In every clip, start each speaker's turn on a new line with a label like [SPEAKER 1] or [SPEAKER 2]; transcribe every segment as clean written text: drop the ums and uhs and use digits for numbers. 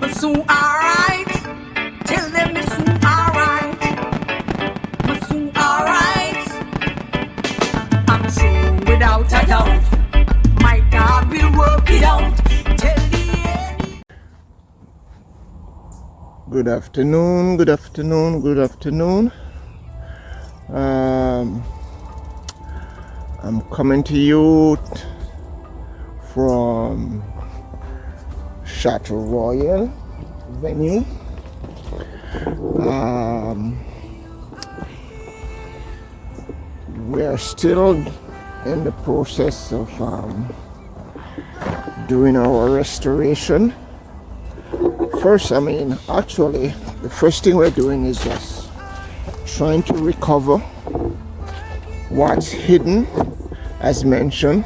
[SPEAKER 1] soon alright. Tell them me soon alright. Me soon alright. I'm sure without a doubt, my God will work it out. Tell the enemy.
[SPEAKER 2] Good afternoon, good afternoon, good afternoon. I'm coming to you from Chateau Royale venue. We're still in the process of doing our restoration. Actually, the first thing we're doing is just trying to recover what's hidden, as mentioned,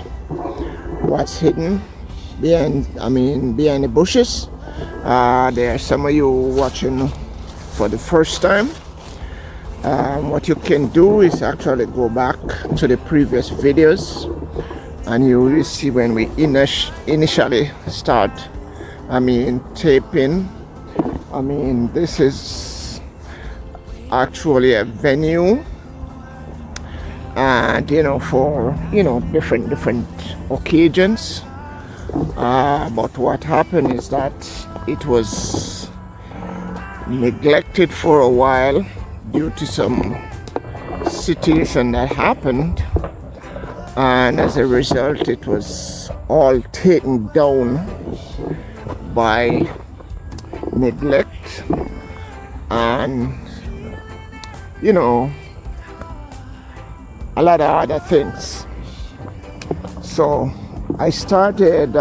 [SPEAKER 2] what's hidden behind the bushes. There are some of you watching for the first time. What you can do is actually go back to the previous videos, and you will see when we initially start taping. This is actually a venue, and for different occasions. But what happened is that it was neglected for a while due to some situation that happened, and as a result it was all taken down by neglect and a lot of other things. So I started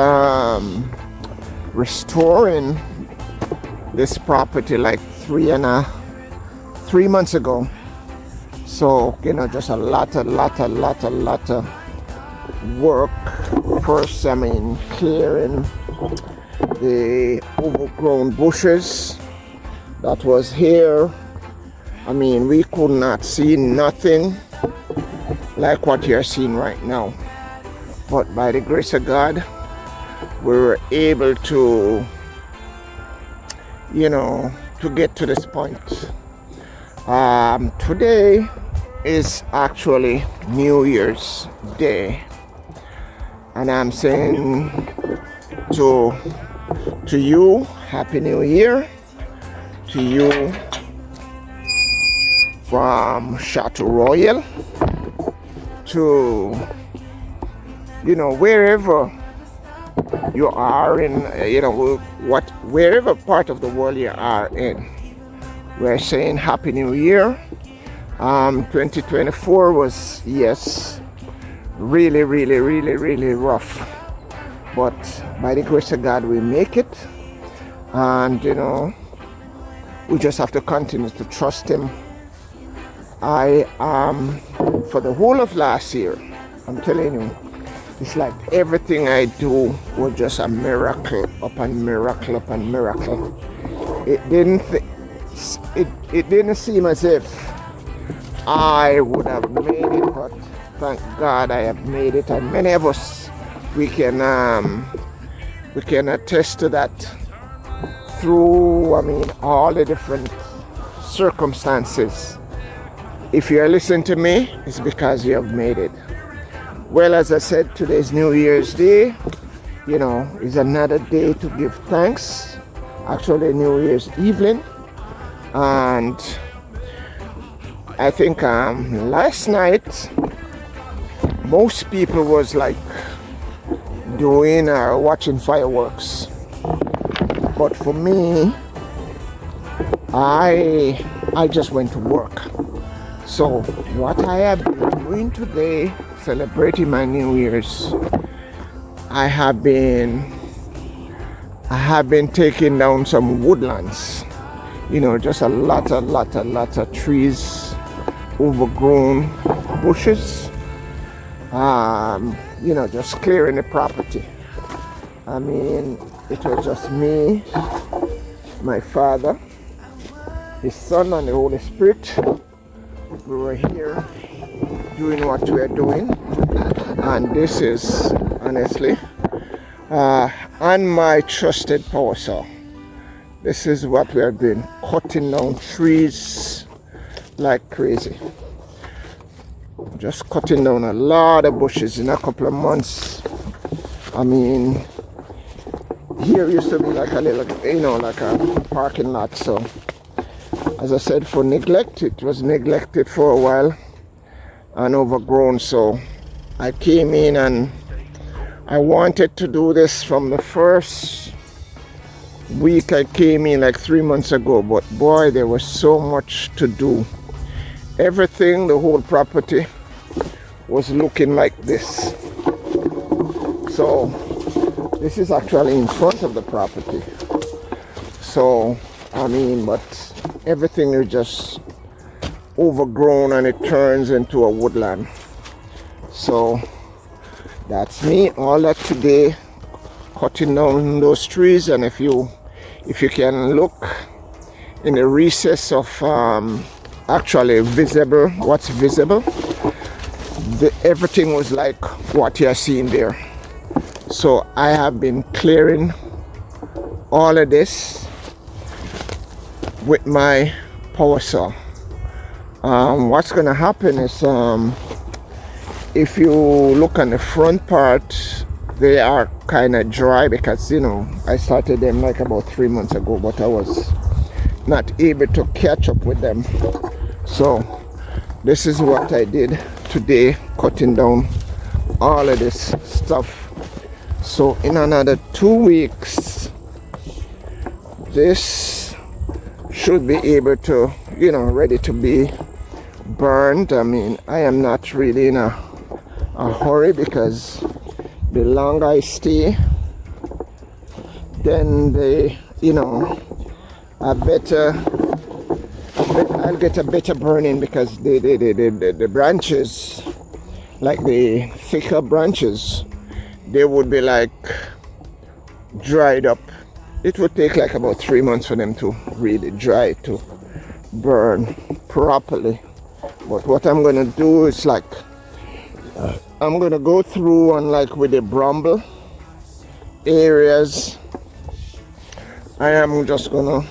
[SPEAKER 2] restoring this property like 3 months ago. So just a lot of work. First, clearing the overgrown bushes that was here. We could not see nothing like what you're seeing right now, but by the grace of God we were able to get to this point. Today is actually New Year's Day, and I'm saying to you, Happy New Year to you from Chateau Royale to wherever you are in, wherever part of the world you are in. We're saying Happy New Year. 2024 was, yes, really rough, but by the grace of God we make it, and we just have to continue to trust Him. For the whole of last year, I'm telling you, it's like everything I do was just a miracle upon miracle upon miracle. It didn't seem as if I would have made it, but thank God I have made it, and many of us we can attest to that through all the different circumstances. If you are listening to me, it's because you have made it. Well, as I said, today's New Year's Day, is another day to give thanks. Actually, New Year's evening. And I think last night, most people was like doing or watching fireworks. But for me, I just went to work. So what I have been doing today, celebrating my New Year's, I have been taking down some woodlands, just a lot of trees, overgrown bushes, just clearing the property. It was just me, my father, His Son, and the Holy Spirit. We were here doing what we are doing, and this is honestly on my trusted power saw. This is what we are doing, cutting down trees like crazy. Just cutting down a lot of bushes in a couple of months. I mean, here used to be like a little, like a parking lot. So, as I said, for neglect, it was neglected for a while and overgrown. So, I came in and I wanted to do this from the first week I came in, like 3 months ago. But boy, there was so much to do. Everything, the whole property was looking like this. So this is actually in front of the property. So I mean, but everything is just overgrown and it turns into a woodland. So that's me, all that today, cutting down those trees. And if you can look in the recess of actually visible, what's visible, everything was like what you're seeing there. So I have been clearing all of this with my power saw. What's gonna happen is if you look on the front part, they are kind of dry because I started them like about 3 months ago, but I was not able to catch up with them. So this is what I did today, cutting down all of this stuff. So in another 2 weeks, this should be able to, ready to be burned. I mean, I am not really in a hurry because the longer I stay, then I'll get a better burning because the branches, like the thicker branches, they would be like dried up. It would take like about 3 months for them to really dry to burn properly. But what I'm gonna do is like I'm gonna go through and like with the bramble areas, I'm just gonna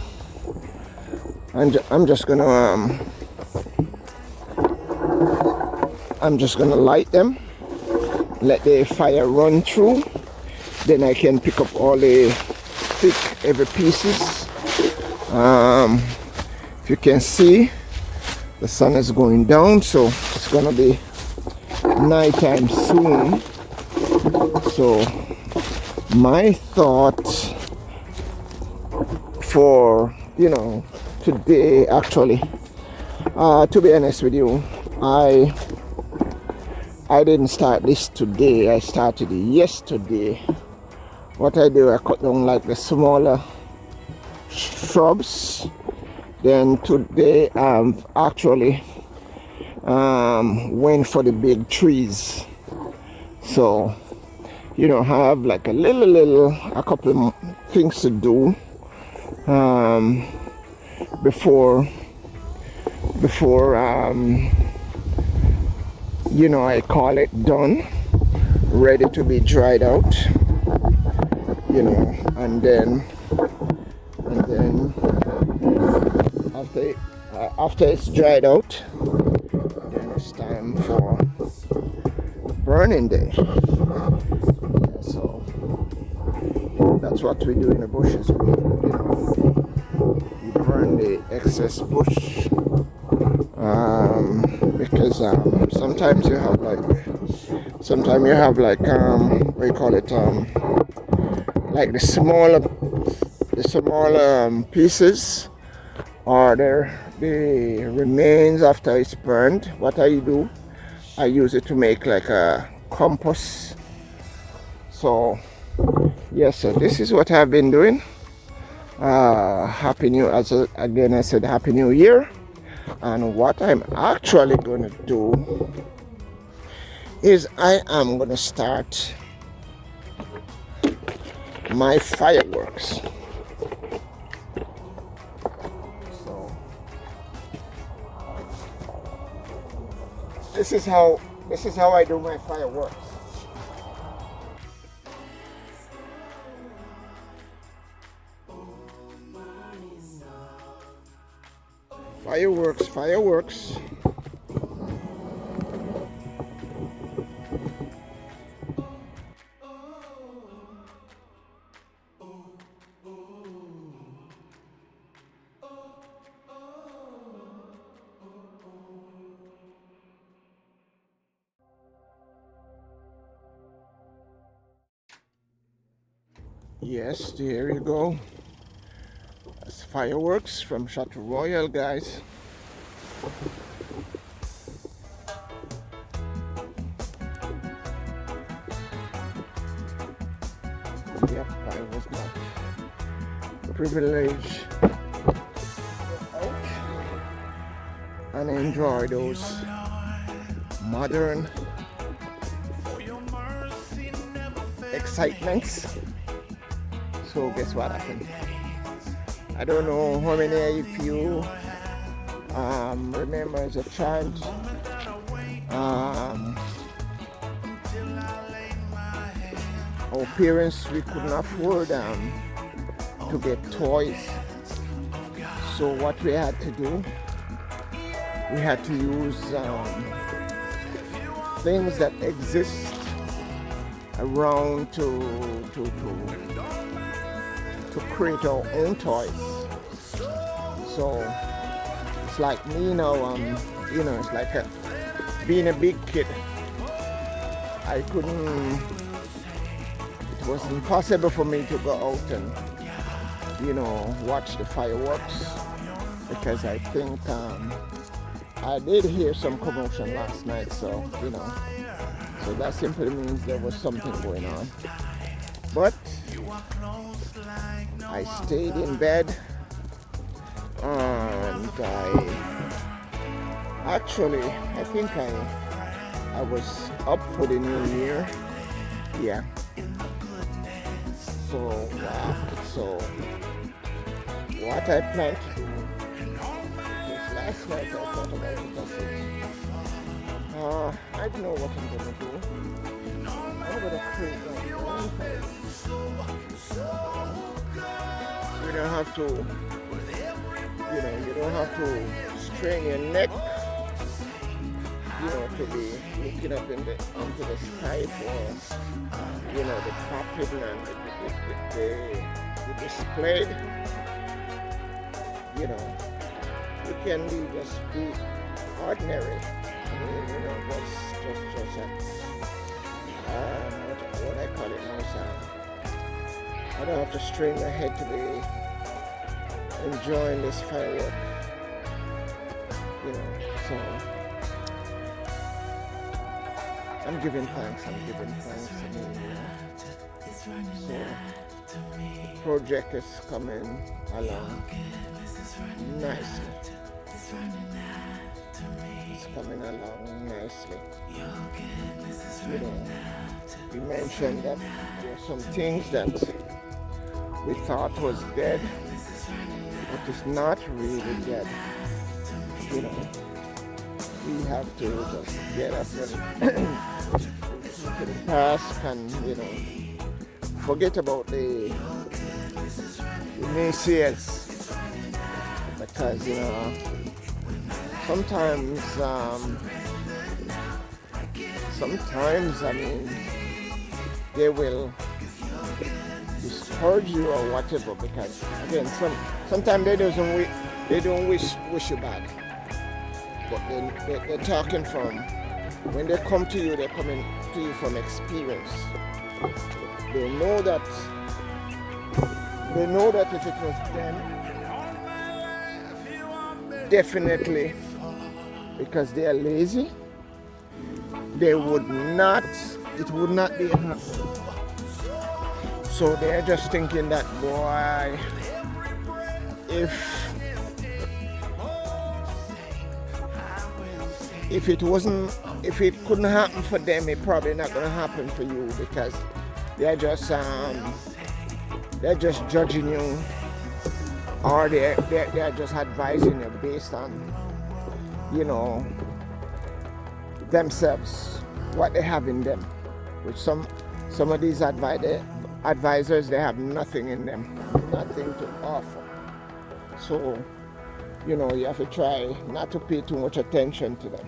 [SPEAKER 2] light them, let the fire run through, then I can pick up all the thick heavy pieces. If you can see, the sun is going down, so it's gonna be nighttime soon. So my thought for today, actually, to be honest with you, I didn't start this today. I started it yesterday. What I do, I cut down like the smaller shrubs. Then today I'm actually went for the big trees. So have like a couple of things to do before I call it done, ready to be dried out, and then after it's dried out, then it's time for burning day. Yeah, so that's what we do in the bushes. We burn the excess bush, because sometimes you have like what do you call it, like the smaller pieces, or the remains after it's burned. What I do, I use it to make like a compost. So yes, so this is what I've been doing. Happy New, again I said Happy New Year. And what I'm actually going to do is I am going to start my fireworks. So this is how I do my fireworks. Fireworks, fireworks. Yes, there you go. That's fireworks from Chateau Royale, guys. Yep, I was not privileged and enjoy those modern excitements. So guess what happened? I don't know how many of you remember as a child our parents, we couldn't afford to get toys. So what we had to do, we had to use things that exist around to create our own toys. So it's like me now, it's like being a big kid. I couldn't, it was impossible for me to go out and, watch the fireworks, because I think I did hear some commotion last night, so that simply means there was something going on. But I stayed in bed, and I think I was up for the new year. Yeah. So what I planned to do is last night I thought about it. I don't know what I'm gonna do. I'm gonna create my own fire. You don't have to, you don't have to strain your neck, to be looking up into the sky for, the popping and the display. You can just be ordinary. Just what I call it now, I don't have to strain my head to be enjoying this firework. So I'm giving thanks. So the project is coming along nicely. It's coming along nicely. We mentioned that there are some things that we thought was dead, but it's not really dead. We have to just get up and to the task and forget about the naysayers, because sometimes they will discourage you or whatever, because again sometimes they don't wish you bad, but they're talking from, when they come to you, they're coming to you from experience. They know that if it was them, definitely, because they are lazy, it would not be happening. So they're just thinking that, boy, if it couldn't happen for them, it's probably not going to happen for you, because they're just judging you, or they're just advising you based on themselves, what they have in them. Which some of these advisors, they have nothing in them, nothing to offer. So you know, you have to try not to pay too much attention to them.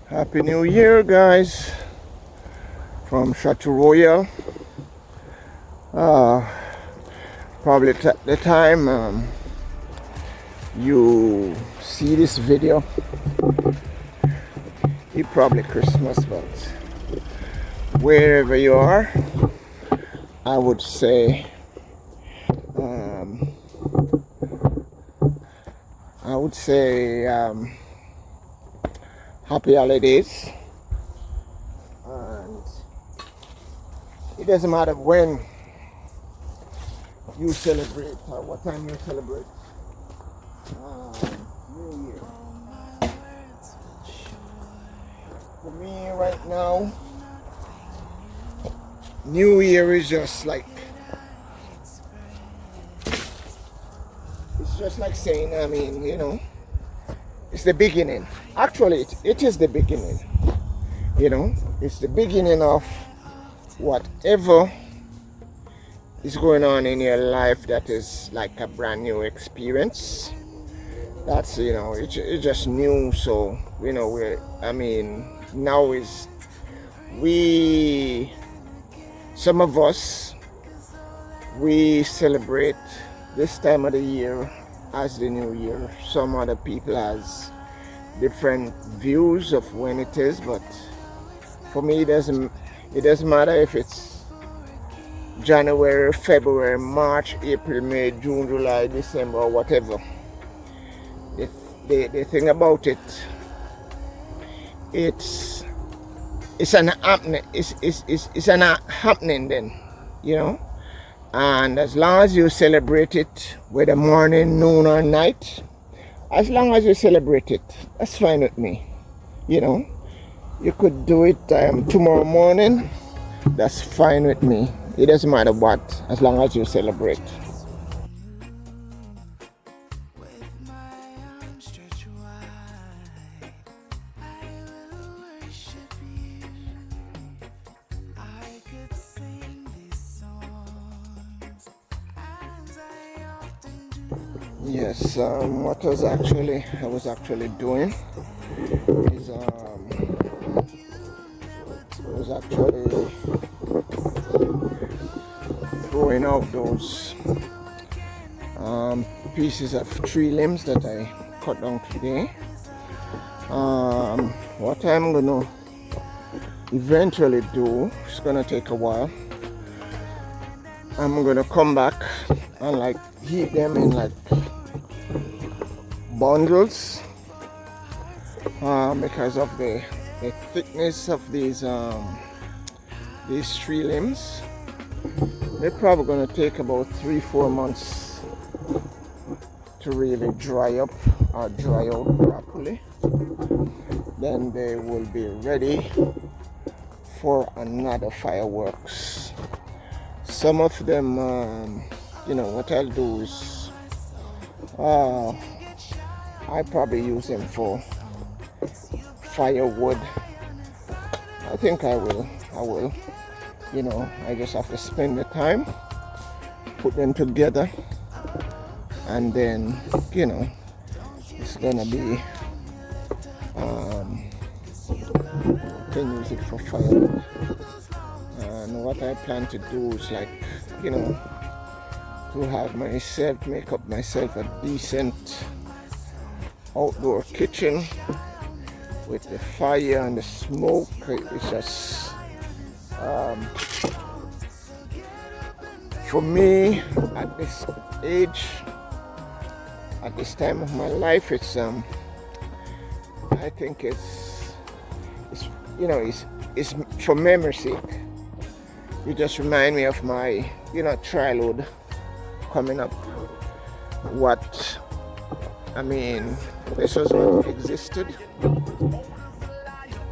[SPEAKER 2] Happy New Year, guys, from Chateau Royale. Probably the time you see this video, it's probably Christmas, but wherever you are, I would say happy holidays. And it doesn't matter when you celebrate or what time you celebrate New Year. For me right now, New Year is just like, it's just like saying, I mean, you know, it's the beginning. Actually, it is the beginning. You know, it's the beginning of whatever is going on in your life that is like a brand new experience. That's, you know, it's just new. So, you know, now is some of us, we celebrate this time of the year as the new year. Some other people has different views of when it is, but for me it doesn't matter if it's January, February, March, April, May, June, July, December, or whatever. The thing about it, it's an happening then, you know. And as long as you celebrate it, whether morning, noon, or night, as long as you celebrate it, that's fine with me. You know, you could do it tomorrow morning, that's fine with me. It doesn't matter what, as long as you celebrate. Yes, what I was actually doing is I was actually throwing out those pieces of tree limbs that I cut down today. What I'm gonna eventually do, it's gonna take a while, I'm gonna come back and like heat them in like bundles, because of the thickness of these tree limbs. They're probably going to take about 3-4 months to really dry up or dry out properly. Then they will be ready for another fireworks. Some of them, you know, what I'll do is I probably use them for firewood. I think I will. You know, I just have to spend the time, put them together, and then, you know, it's gonna be, can use it for firewood. And what I plan to do is like, you know, to have myself, make up myself a decent outdoor kitchen with the fire and the smoke. It's just for me at this age, at this time of my life, it's I think it's you know, it's for memory's sake. You just remind me of my, you know, childhood coming up. What I mean, this was what existed,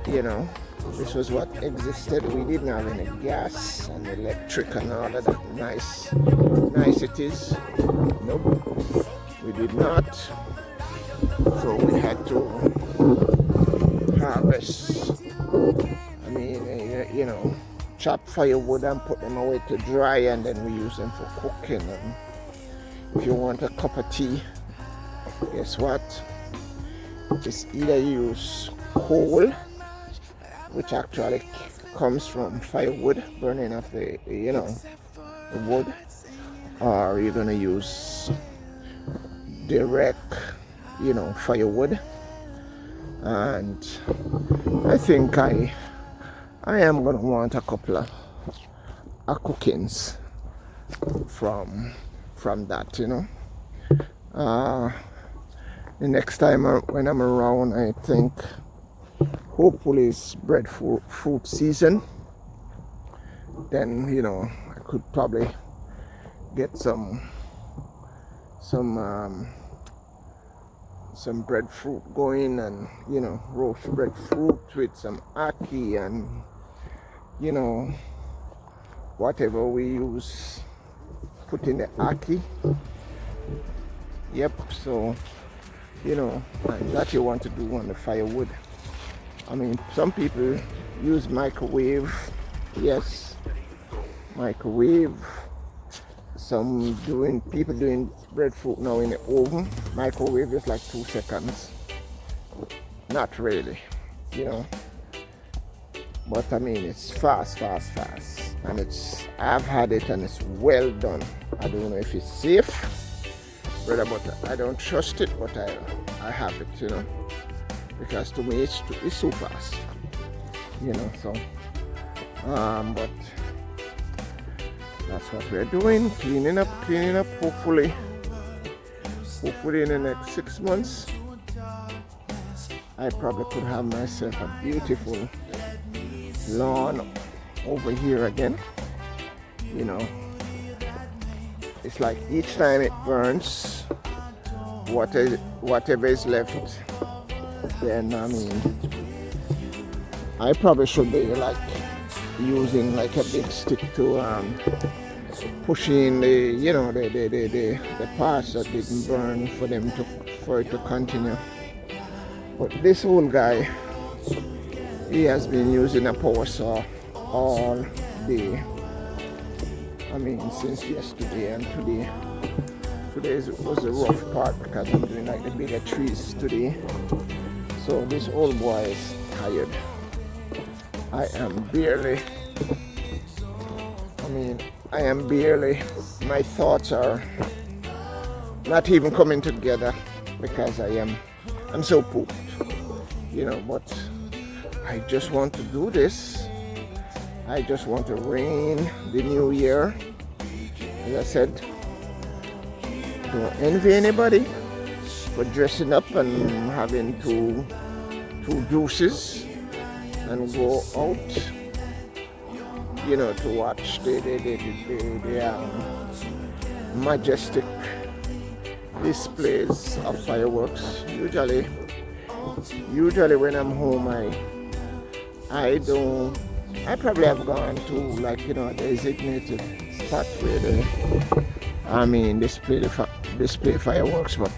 [SPEAKER 2] you know, this was what existed. We didn't have any gas and electric and all of that niceties. Nope. We did not. So we had to harvest, chop firewood and put them away to dry, and then we use them for cooking. And if you want a cup of tea, guess what? It's either use coal, which actually comes from firewood, burning off the wood, or you're gonna use direct, firewood. And I think I am gonna want a couple of cookings from that, the next time when I'm around, I think hopefully it's breadfruit season. Then I could probably get some breadfruit going, and roast breadfruit with some ackee and whatever we use, put in the ackee. Yep. So and that you want to do on the firewood. Some people use microwave. Yes, microwave. People doing breadfruit now in the oven. Microwave is like 2 seconds. Not really, but it's fast, and I've had it and it's well done. I don't know if it's safe, brother, but I don't trust it, but I have it, because to me it's so fast, so but that's what we're doing, cleaning up. Hopefully in the next 6 months I probably could have myself a beautiful lawn over here again. It's like each time it burns, whatever is left, then I probably should be like using like a big stick to pushing the parts that didn't burn for it to continue. But this old guy, he has been using a power saw all day. Since yesterday, and today was the rough part because I'm doing like the bigger trees today. So this old boy is tired. I am barely, my thoughts are not even coming together because I'm so pooped, but I just want to do this. I just want to ring the new year. As I said, don't envy anybody for dressing up and having two juices and go out, to watch the majestic displays of fireworks. Usually when I'm home, I probably have gone to a designated spot where display fireworks, but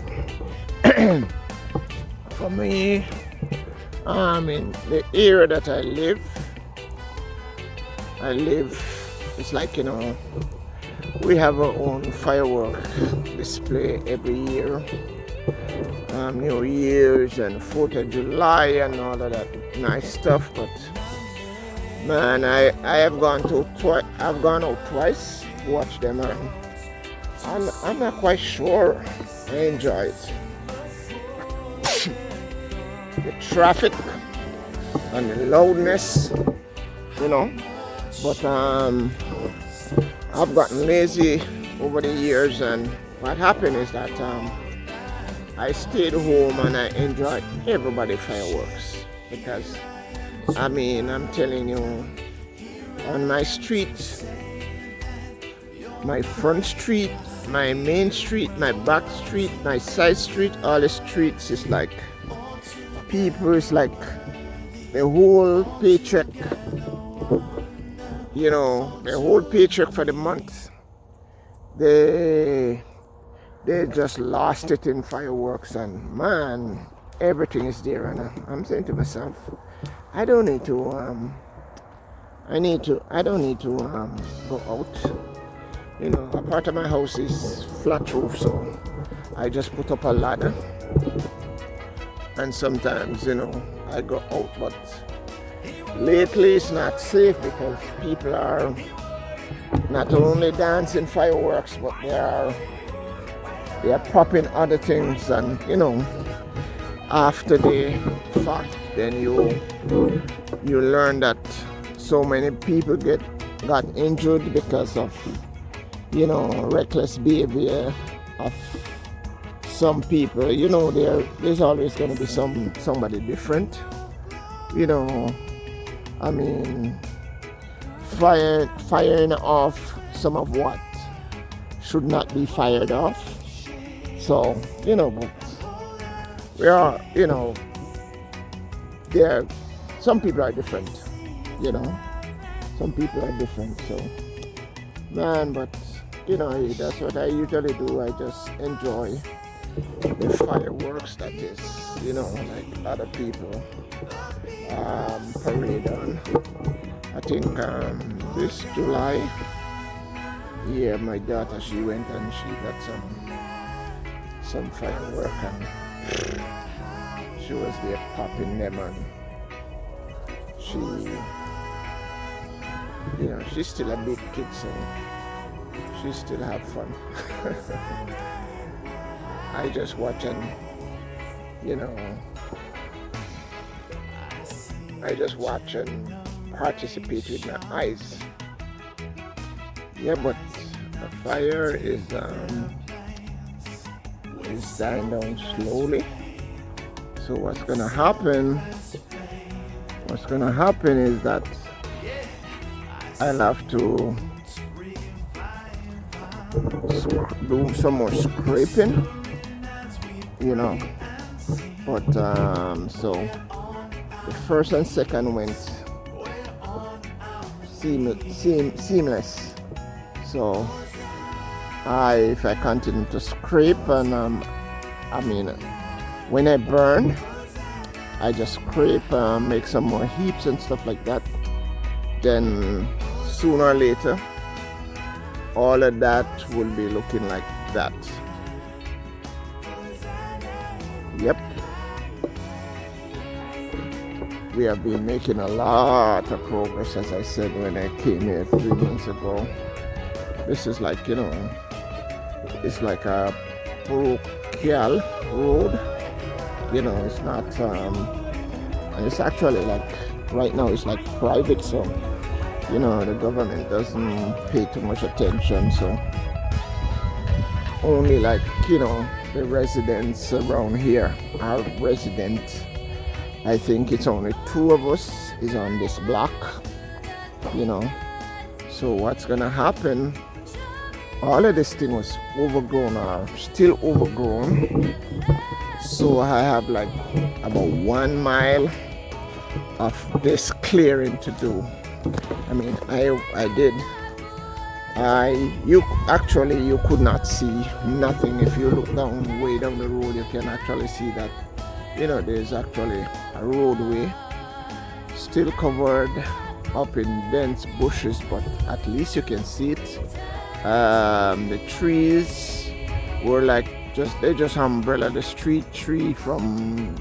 [SPEAKER 2] for me, the area that I live, it's like, we have our own firework display every year. New Year's and 4th of July and all of that nice stuff, but man, I have gone out twice to watch them, and I'm not quite sure I enjoy it. The traffic and the loudness, but I've gotten lazy over the years, and what happened is that I stayed home and I enjoyed everybody fireworks, because I'm telling you, on my street, my front street, my main street, my back street, my side street, all the streets is like people, it's like the whole paycheck, the whole paycheck for the month. They they just lost it in fireworks, and man, everything is there. And I'm saying to myself, I don't need to go out. You know, a part of my house is flat roof, so I just put up a ladder. And sometimes, you know, I go out, but lately it's not safe because people are not only dancing fireworks, but they are popping other things, and you know, after the fact, then you learn that so many people got injured because of, you know, reckless behavior of some people. You know, there's always going to be somebody different. You know, I mean, firing off some of what should not be fired off. So, you know, but we are, you know, some people are different, you know, some people are different. So, man, but, you know, that's what I usually do. I just enjoy the fireworks, that is, you know, like other people parade on. I think this July, yeah, my daughter, she went and she got some firework, and she was there popping them, and she, you know, she's still a big kid, so she still have fun. I just watch and, you know, I just watch and participate with my eyes. Yeah, but the fire is dying down slowly. So what's gonna happen is that I'll have to do some more scraping, you know. But so the first and second went seamless. So if I continue to scrape, and I mean, when I burn, I just scrape, make some more heaps and stuff like that. Then sooner or later, all of that will be looking like that. Yep. We have been making a lot of progress, as I said when I came here 3 months ago. This is like, you know, it's like a parochial road. You know, it's not, and it's actually like, right now it's like private, so, you know, the government doesn't pay too much attention, so only like, you know, the residents around here are residents. I think it's only 2 of us is on this block, you know. So what's gonna happen, all of this thing was overgrown, or still overgrown. So I have like about 1 mile of this clearing to do. I mean, you could not see nothing. If you look down, way down the road, you can actually see that, you know, there's actually a roadway still covered up in dense bushes, but at least you can see it. The trees were like they just umbrella the trees from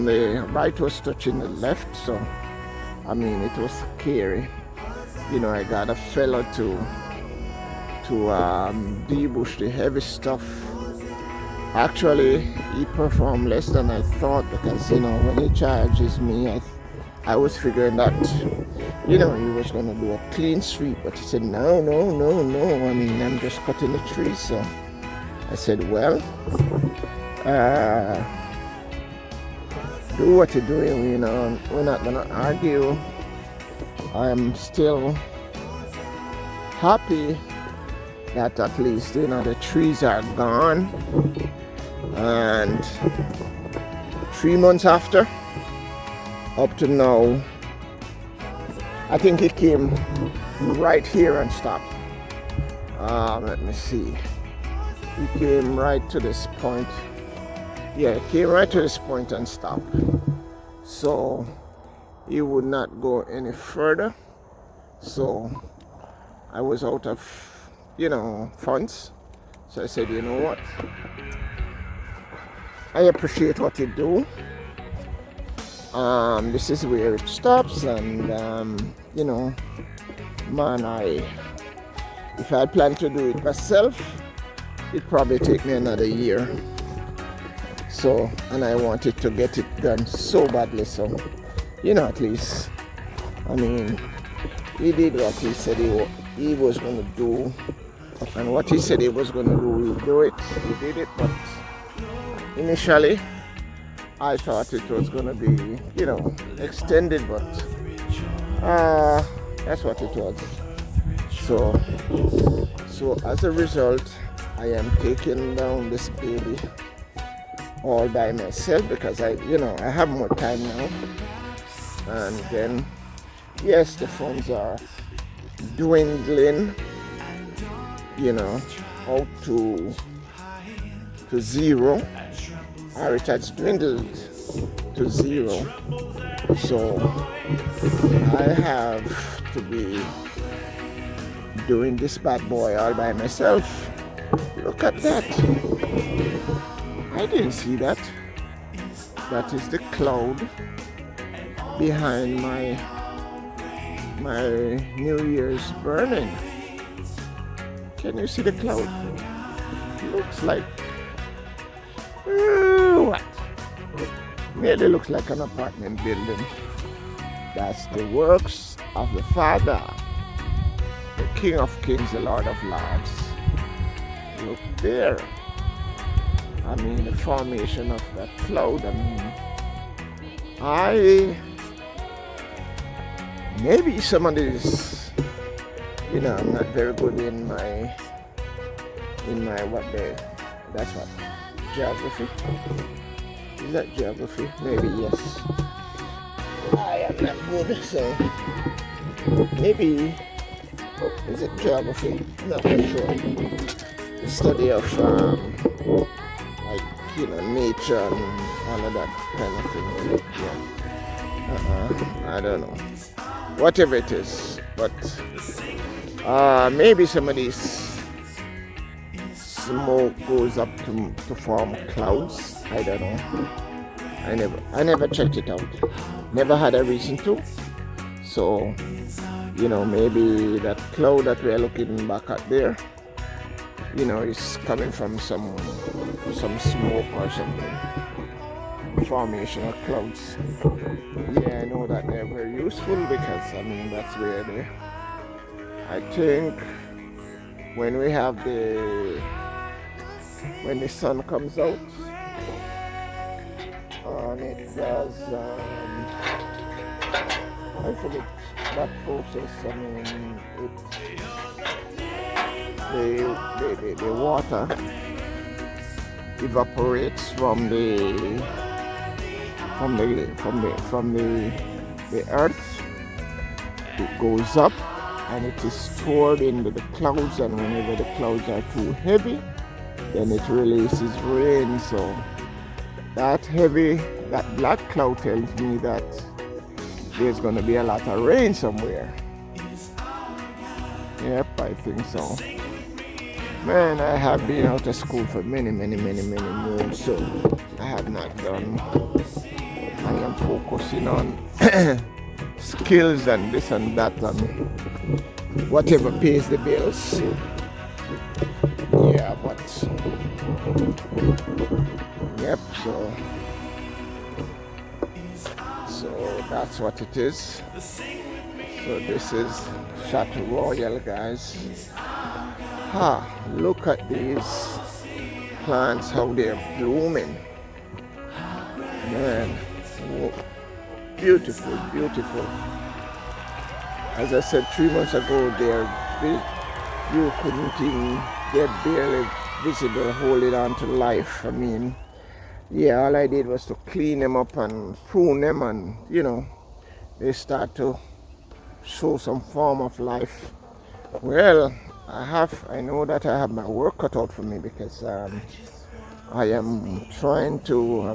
[SPEAKER 2] the right was touching the left. So I mean, it was scary. You know, I got a fella to debush the heavy stuff. Actually, he performed less than I thought, because, you know, when he charges me, I was figuring that, you know, he was going to do a clean sweep, but he said, no, I mean, I'm just cutting the trees. So I said, well, do what you're doing, you know, we're not going to argue. I'm still happy that at least, you know, the trees are gone. And 3 months after, up to now, I think he came right here and stopped. Let me see. He came right to this point. Yeah, he came right to this point and stopped. So he would not go any further. So I was out of, funds. So I said, you know what? I appreciate what you do. This is where it stops, and man, if I had planned to do it myself, it'd probably take me another year. So, and I wanted to get it done so badly. So, at least, he did what he said he was going to do, and what he said he was going to do, he'll do it. He did it, but initially, I thought it was going to be, extended, but that's what it was. So as a result, I am taking down this baby all by myself because I have more time now. And then, yes, the funds are dwindling, out to zero. Or it has dwindled to zero. So I have to be doing this bad boy all by myself. Look at that. I didn't see that. That is the cloud behind my New Year's burning. Can you see the cloud? Looks like what? Merely looks like an apartment building. That's the works of the Father, the King of Kings, the Lord of Lords. Look there. The formation of that cloud. Maybe some of these, I'm not very good in my that's what, geography? Is that geography? Maybe, yes. I am not good, so maybe, is it geography? I'm not quite sure. The study of, nature and all of that kind of thing. Yeah. I don't know. Whatever it is, but maybe some of these smoke goes up to form clouds. I don't know. I never checked it out. Never had a reason to. So, maybe that cloud that we're looking back at there, is coming from some smoke or something. Formation of clouds. Yeah, I know that they're very useful because that's where I think when we have when the sun comes out and it does I forget that process. The water evaporates from the earth. It goes up and it is stored into the clouds, and whenever the clouds are too heavy, then it releases rain. So that black cloud tells me that there's going to be a lot of rain somewhere. Yep, I think so. Man, I have been out of school for many moons, so I have not done. I am focusing on skills and this and that and whatever pays the bills. Yeah, but yep, so that's what it is. So this is Chateau Royale, guys. Look at these plants, how they're blooming. Man, beautiful. As I said 3 months ago, you couldn't even, they're barely visible, holding on to life. All I did was to clean them up and prune them, and they start to show some form of life. Well, I know that I have my work cut out for me because I am I'm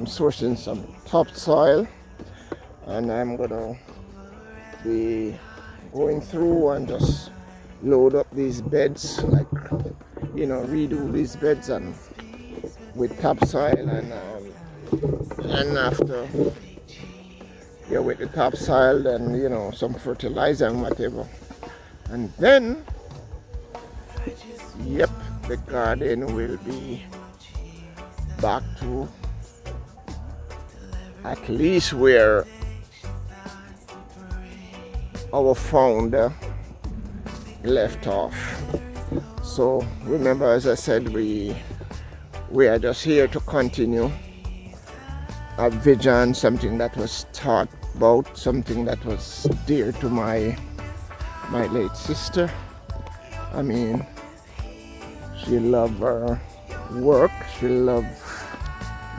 [SPEAKER 2] sourcing some topsoil, and I'm gonna be going through and just load up these beds, like, redo these beds and with topsoil, and after, with the topsoil, then some fertilizer and whatever, and then the garden will be back to at least where our founder left off. So remember, as I said, we are just here to continue a vision, something that was taught about, something that was dear to my late sister. I mean, she loved her work, she loved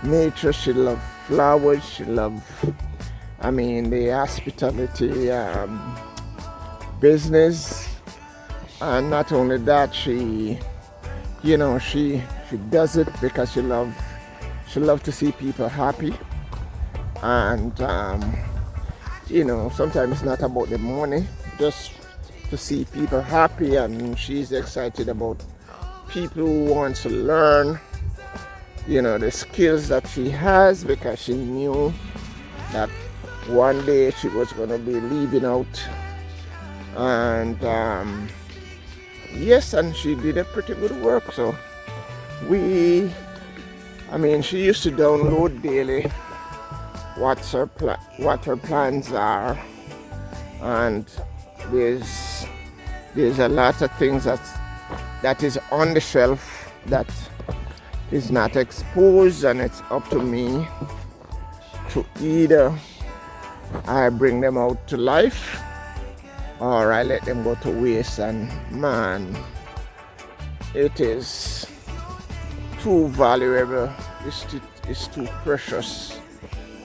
[SPEAKER 2] nature, she loved flowers, she loved, the hospitality business. And not only that, she does it because she loves to see people happy. And sometimes it's not about the money, just to see people happy. And she's excited about people who want to learn the skills that she has, because she knew that one day she was going to be leaving out. And yes, and she did a pretty good work. So she used to download daily what her plans are, and there's a lot of things that is on the shelf that is not exposed, and it's up to me to either I bring them out to life or I let them go to waste. And man, it is too valuable, it's too precious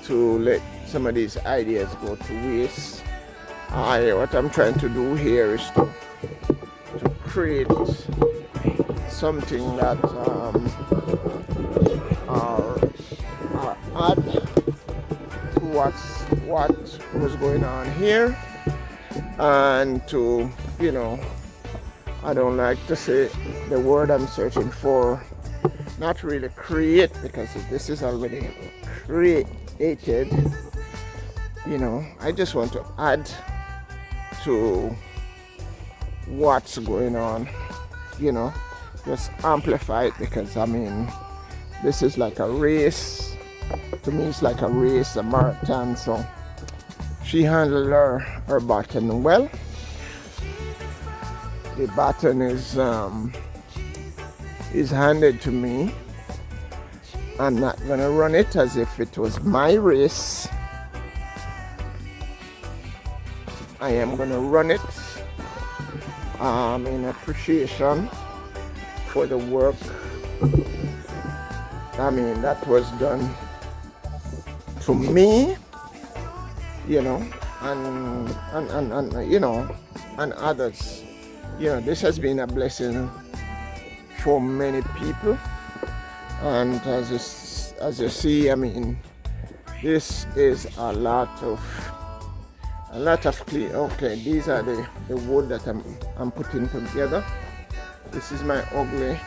[SPEAKER 2] to let some of these ideas go to waste. What I'm trying to do here is to create something that add to what was going on here, and to I don't like to say the word I'm searching for, not really create, because this is already created. I just want to add to what's going on, just amplify it, because this is like a race. To me, it's like a race, a marathon. So she handled her baton well. The baton is handed to me. I'm not gonna run it as if it was my race. I am gonna run it in appreciation for the work that was done to me, and others. This has been a blessing for many people, and as you see, this is a lot of clean. Okay, these are the wood that I'm putting together. This is my ugly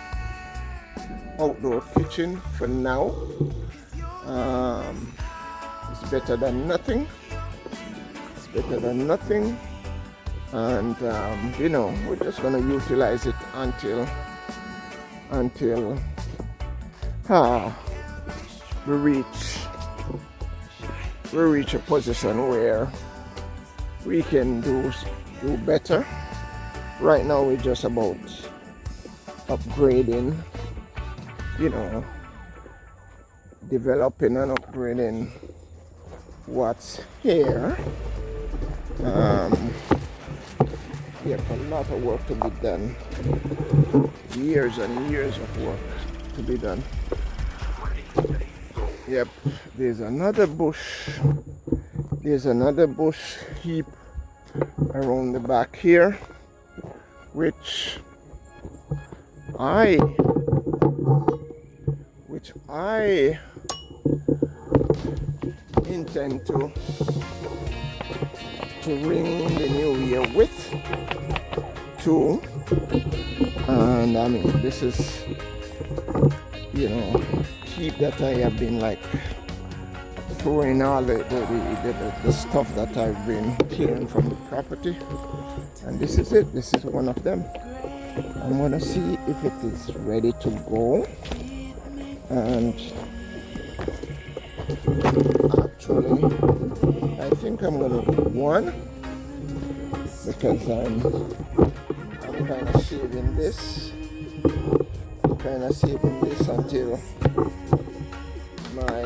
[SPEAKER 2] outdoor kitchen for now. It's better than nothing. And we're just gonna utilize it until we reach a position where we can do better. Right now we're just about upgrading, developing and upgrading what's here. A lot of work to be done. Years and years of work to be done. Yep, there's another bush heap around the back here, which I intend to ring in the new year with too. And I mean, this is, you know, keep that I have been like throwing all the stuff that I've been clearing from the property, and this is it. This is one of them. I'm gonna see if it is ready to go, and actually I think I'm gonna do one because I'm kind of saving this. Until my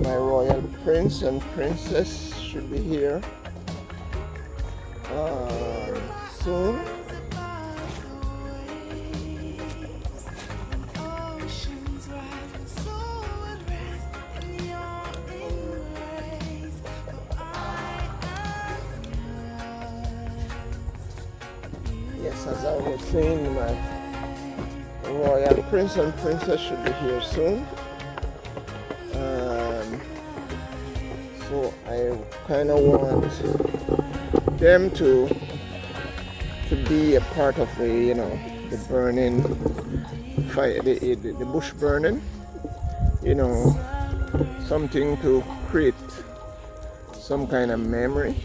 [SPEAKER 2] my royal prince and princess should be here soon. Yes, as I was saying, my royal prince and princess should be here soon. So I kind of want them to be a part of the, you know, the burning fire, the bush burning, you know, something to create some kind of memory,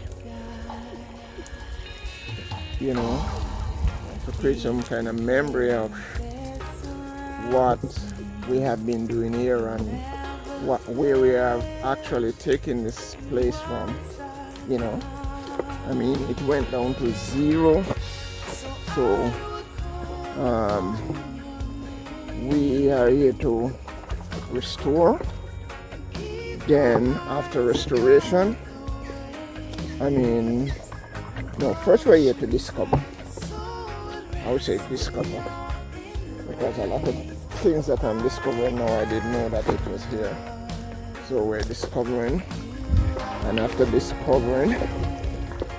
[SPEAKER 2] you know, to create some kind of memory of what we have been doing here and where we are actually taking this place from, you know. I mean, it went down to 0, so we are here to restore. Then after restoration, I mean, no, first we're here to discover. I would say discover, because a lot of things that I'm discovering now, I didn't know that it was here. So we're discovering, and after discovering,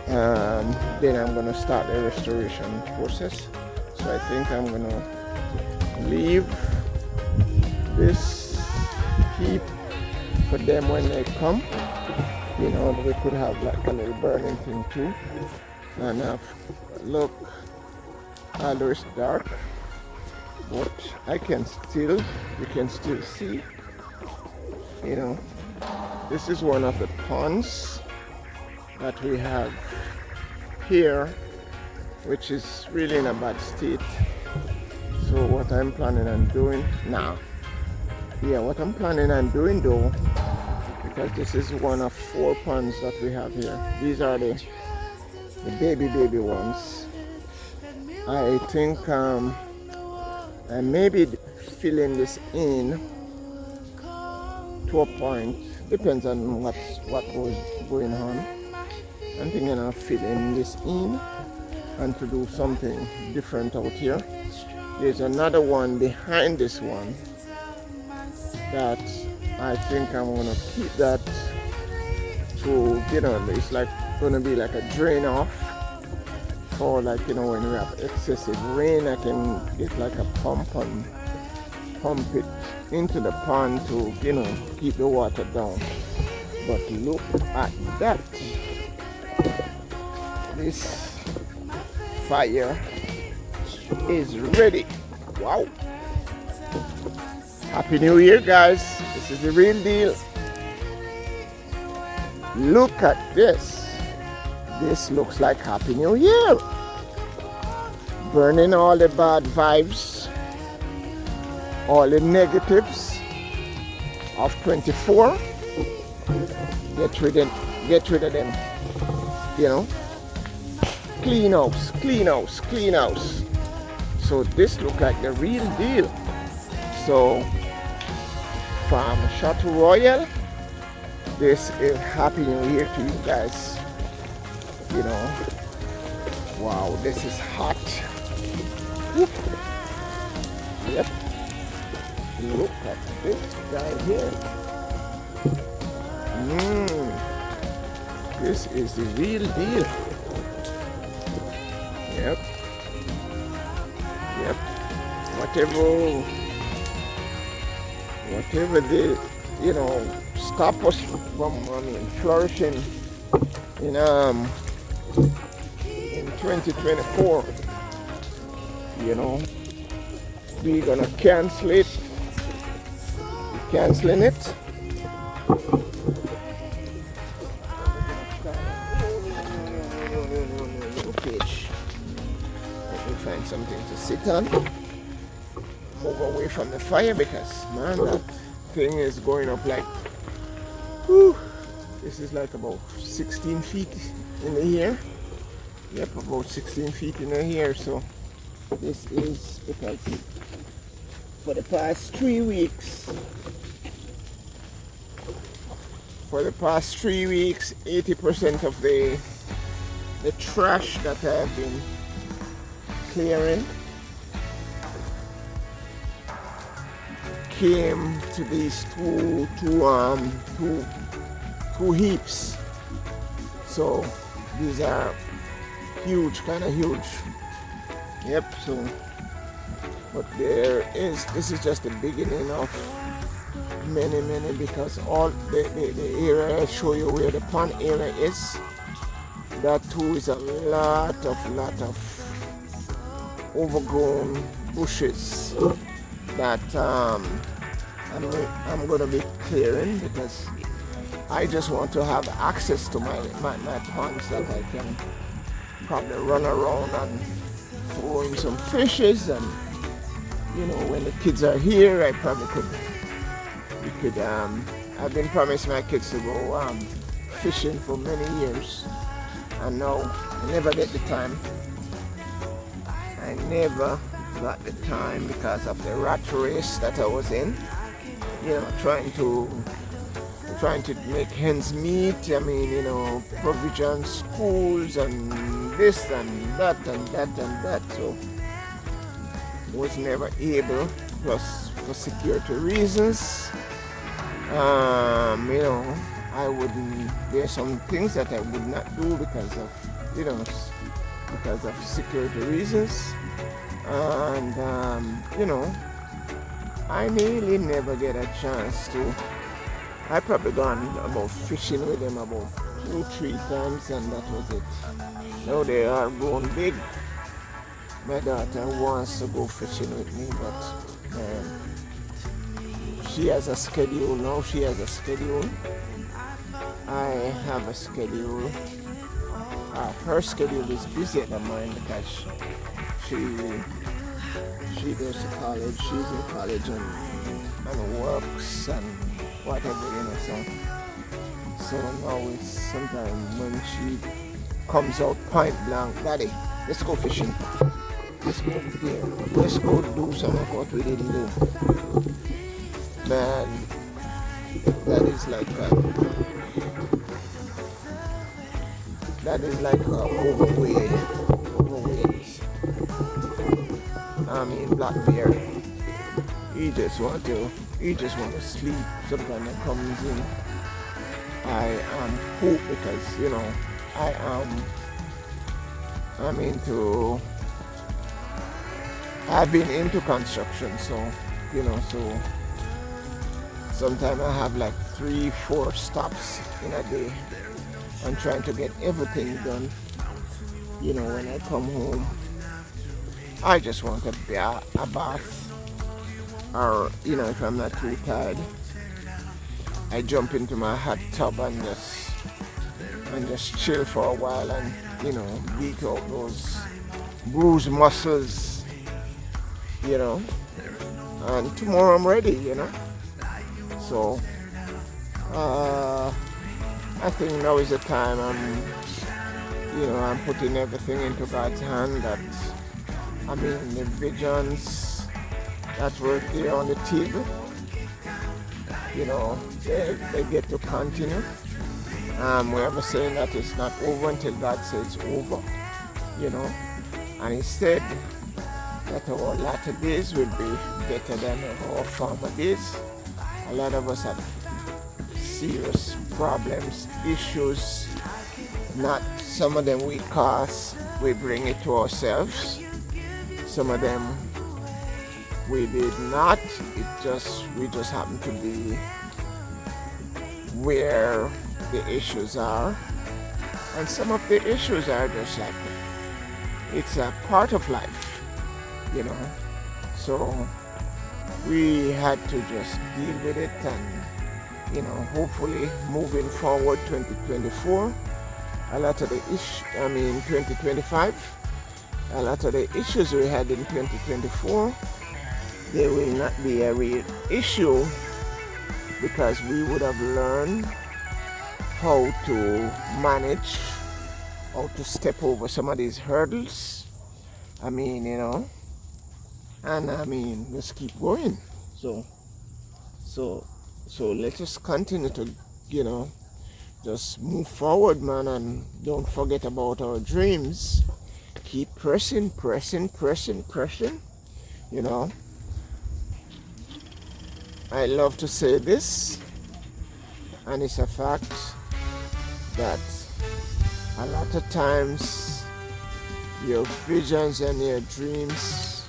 [SPEAKER 2] then I'm going to start the restoration process. So I think I'm going to leave this heap for them when they come. You know, we could have like a little burning thing too. And look, although it's dark, but you can still see, you know. This is one of the ponds that we have here, which is really in a bad state. So what I'm planning on doing now, though, because this is one of 4 ponds that we have here. These are the baby ones. I think I may be filling this in to a point. Depends on what goes going on. I'm thinking of filling this in and to do something different out here. There's another one behind this one that I think I'm gonna keep that to, you know, it's like gonna be like a drain off, or like, you know, when we have excessive rain, I can get like a pump and pump it into the pond to, you know, keep the water down. But look at that. This fire is ready. Wow. Happy New Year, guys. This is the real deal. Look at this. This looks like Happy New Year. Burning all the bad vibes, all the negatives of 24. Get rid of them. You know? Clean house. So this looks like the real deal. So from Chateau Royale, this is Happy New Year to you guys. You know, wow, this is hot. Whoop. Yep. Look at this guy here. This is the real deal. Yep. Yep. Whatever the, stop us from, flourishing in 2024, we're gonna cancel it. Canceling it. No page. Let me find something to sit on. Move away from the fire because, man, that thing is going up like, whew, this is like about 16 feet in the air. Yep, about 16 feet in the air. So this is because for the past 3 weeks, 80% of the trash that I've been clearing came to these two heaps. So these are huge, kind of huge. Yep. So, but this is just the beginning of many, because all the area I show you where the pond area is, that too is a lot of overgrown bushes that I'm gonna be clearing because I just want to have access to my ponds that I can probably run around and throw in some fishes, and when the kids are here I probably could I've been promised my kids to go fishing for many years, and now I never get the time. I never got the time because of the rat race that I was in. Trying to make ends meet. Provision schools and this and that and that and that. So was never able. Plus for security reasons. There's some things that I would not do because of security reasons, and I really never get a chance to. I probably gone about fishing with them about 2-3 times, and that was it. Now they are grown big. My daughter wants to go fishing with me, but she has a schedule now. She has a schedule. I have a schedule. Her schedule is busier than mine because she goes to college. She's in college and works and whatever, So now it's sometimes when she comes out point blank, Daddy, let's go fishing. Let's go there. Let's go do some of what we didn't do. Man, that is like overweight. Black bear. He just want to sleep. Sometimes it comes in. I am poop because I've been into construction, so sometimes I have like 3-4 stops in a day. I'm trying to get everything done. When I come home, I just want a bath, or if I'm not too tired, I jump into my hot tub and just chill for a while and beat out those bruised muscles, and tomorrow I'm ready, So I think now is the time I'm putting everything into God's hand. That the visions that were there on the table, they get to continue. We have a saying that it's not over until God says it's over, and He said that our latter days will be better than our former days. A lot of us have serious problems, issues, not some of them we cause, we bring it to ourselves. Some of them we did not. We just happen to be where the issues are. And some of the issues are just like, it's a part of life, you know. So we had to just deal with it, and, you know, hopefully moving forward 2024, a lot of the 2025, a lot of the issues we had in 2024, they will not be a real issue, because we would have learned how to manage, how to step over some of these hurdles. I mean, you know, and I mean, just keep going. So let's just continue to, you know, just move forward, man, and don't forget about our dreams. Keep pressing, you know. I love to say this, and it's a fact that a lot of times your visions and your dreams,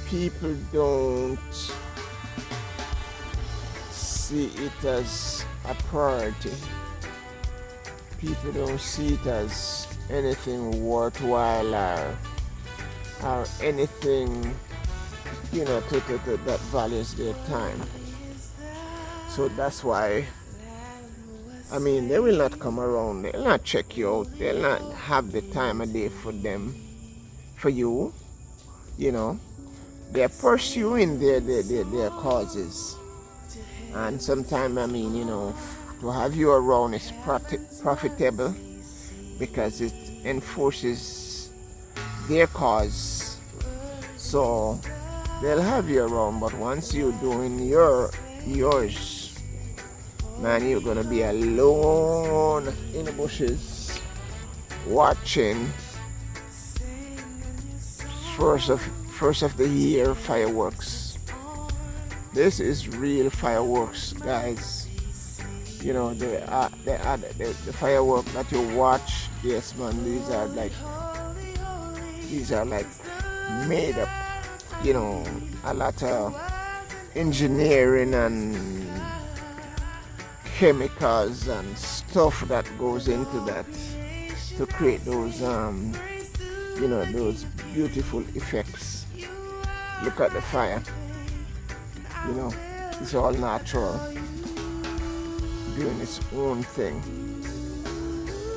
[SPEAKER 2] people don't see it as a priority. People don't see it as anything worthwhile, or anything, you know, that values their time. So that's why, I mean, they will not come around, they'll not check you out, they'll not have the time of day for them, for you, you know. They're pursuing their causes. And sometimes, I mean, you know, to have you around is profitable, because it enforces their cause. So they'll have you around, but once you're doing yours, man, you're gonna be alone in the bushes watching first of the year fireworks. This is real fireworks, guys. You know, the fireworks that you watch, yes, man, these are like made up, you know, a lot of engineering and chemicals and stuff that goes into that to create those you know, those beautiful effects. Look at the fire, you know, it's all natural, doing its own thing.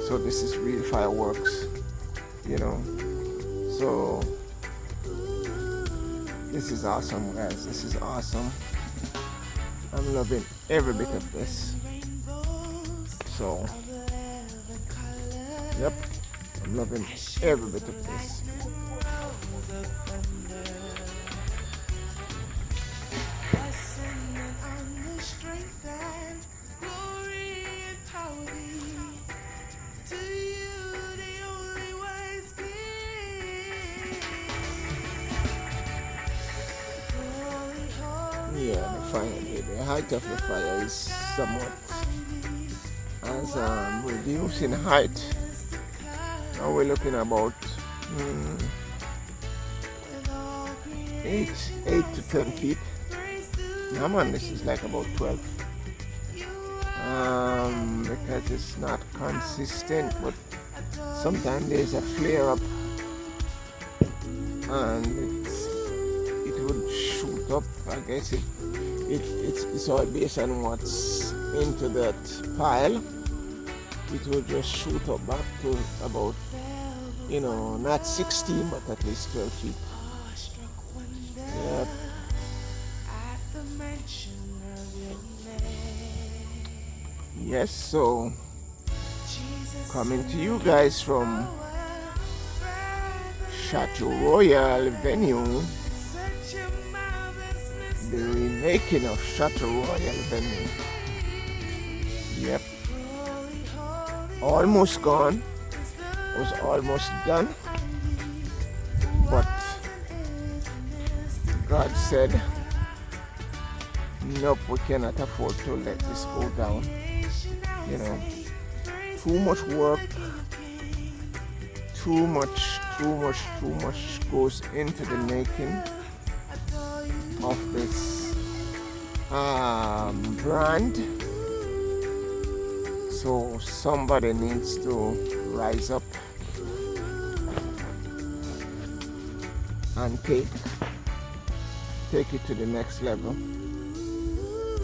[SPEAKER 2] So this is real fireworks, you know. So this is awesome, guys. This is awesome. I'm loving every bit of this. So, yep, I'm loving every bit of this. Yeah, the fire, the height of the fire is somewhat as reduced in height. Now we're looking about 8 to 10 feet. Now, man, this is like about 12. Because it's not consistent, but sometimes there's a flare up and it would shoot up. I guess it's all based on what's into that pile. It will just shoot up back to about, you know, not 16, but at least 12 feet. Yep. Yes, so coming to you guys from Chateau Royale venue, the remaking of Chateau Royale venue. Yep. Almost gone. Was almost done. But God said, nope, we cannot afford to let this go down. You know, too much work, too much goes into the making of this brand. So somebody needs to rise up and take it to the next level.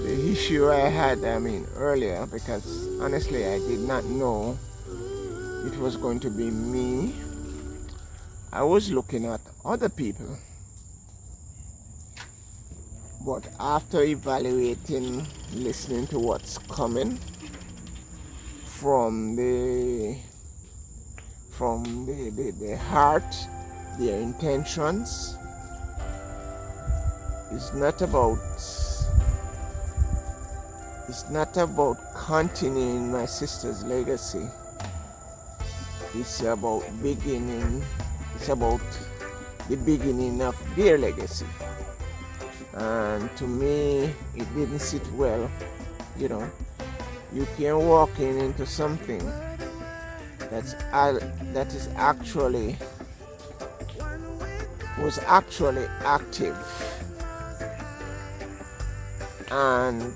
[SPEAKER 2] The issue I had, earlier, because honestly I did not know it was going to be me. I was looking at other people, but after evaluating, listening to what's coming from the heart, their intentions, it's not about continuing my sister's legacy. It's about the beginning of their legacy. And to me, it didn't sit well. You can walk into something was actually active, and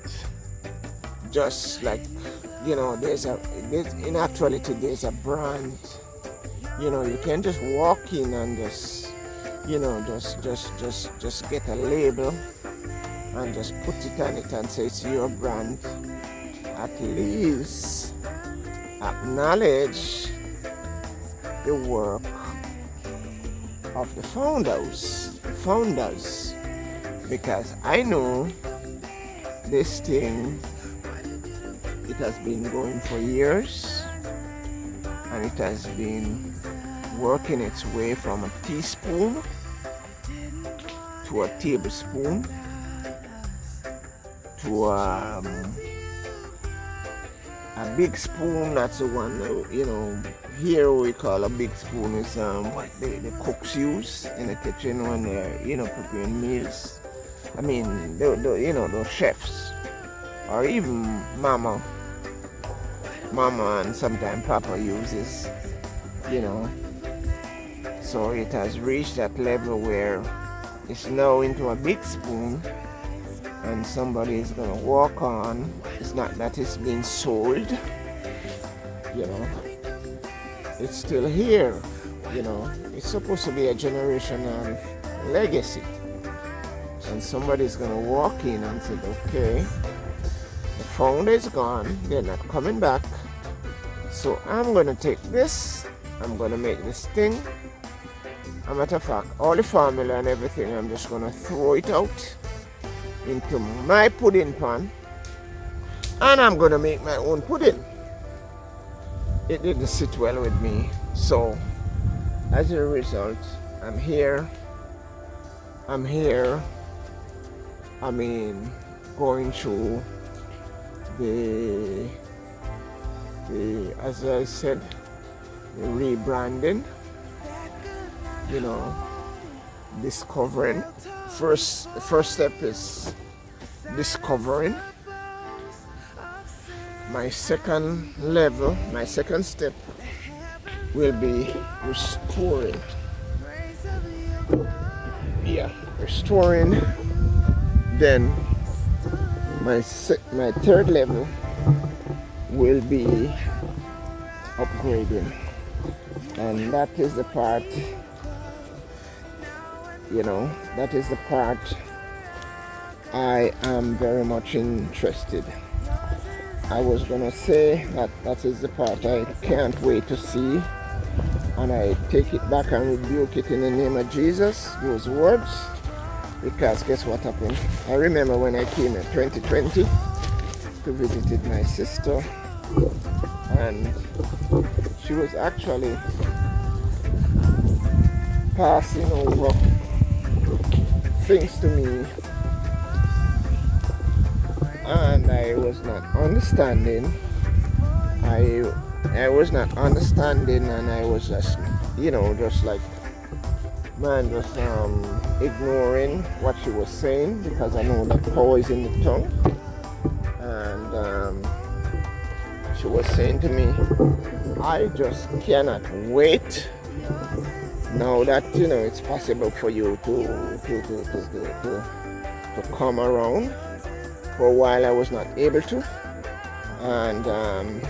[SPEAKER 2] just like in actuality there's a brand. You can just walk in and just get a label and just put it on it and say it's your brand. At least acknowledge the work of the founders, because I know this thing, it has been going for years, and it has been working its way from a teaspoon to a tablespoon to a big spoon. That's the one, here we call a big spoon is what the cooks use in the kitchen when they're preparing meals. Those chefs, or even mama and sometimes papa uses, so it has reached that level where it's now into a big spoon, and somebody is going to walk on. It's not that it's being sold, it's still here. It's supposed to be a generational legacy, and somebody's going to walk in and say, okay, the founder is gone, they're not coming back, so I'm going to take this, I'm going to make this thing. As a matter of fact, all the formula and everything, I'm just going to throw it out into my pudding pan, and I'm going to make my own pudding. It didn't sit well with me, so as a result, I'm here, going through the as I said, the rebranding, discovering. The first step is discovering. My second step will be restoring. Restoring. Then my third level will be upgrading, and that is the part, I am very much interested. I was gonna say that is the part I can't wait to see, and I take it back and rebuke it in the name of Jesus, those words, because guess what happened? I remember when I came in 2020 to visit my sister, and she was actually passing over things to me, and I was not understanding. I was not understanding, and I was just, just like, ignoring what she was saying, because I know that power is in the tongue. And she was saying to me, I just cannot wait Now that it's possible for you to come around. For a while I was not able to, and when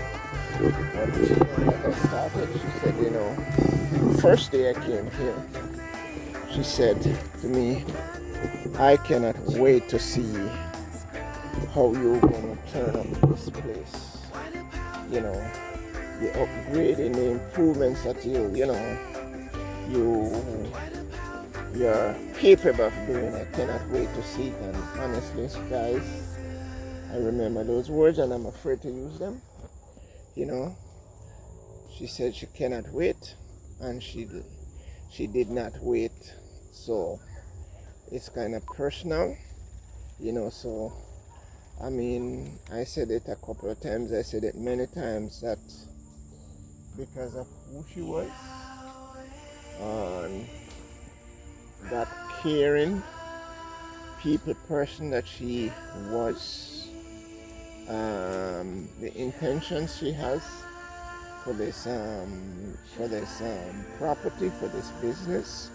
[SPEAKER 2] I started, she said, the first day I came here, she said to me, I cannot wait to see how you're going to turn up this place. The upgrading, the improvements that you're capable of doing. I cannot wait to see it. And honestly, guys, I remember those words and I'm afraid to use them. She said she cannot wait, and she did not wait. So it's kind of personal, so I said it a couple of times, I said it many times, that because of who she was and that caring people person that she was, the intentions she has for this property, for this business.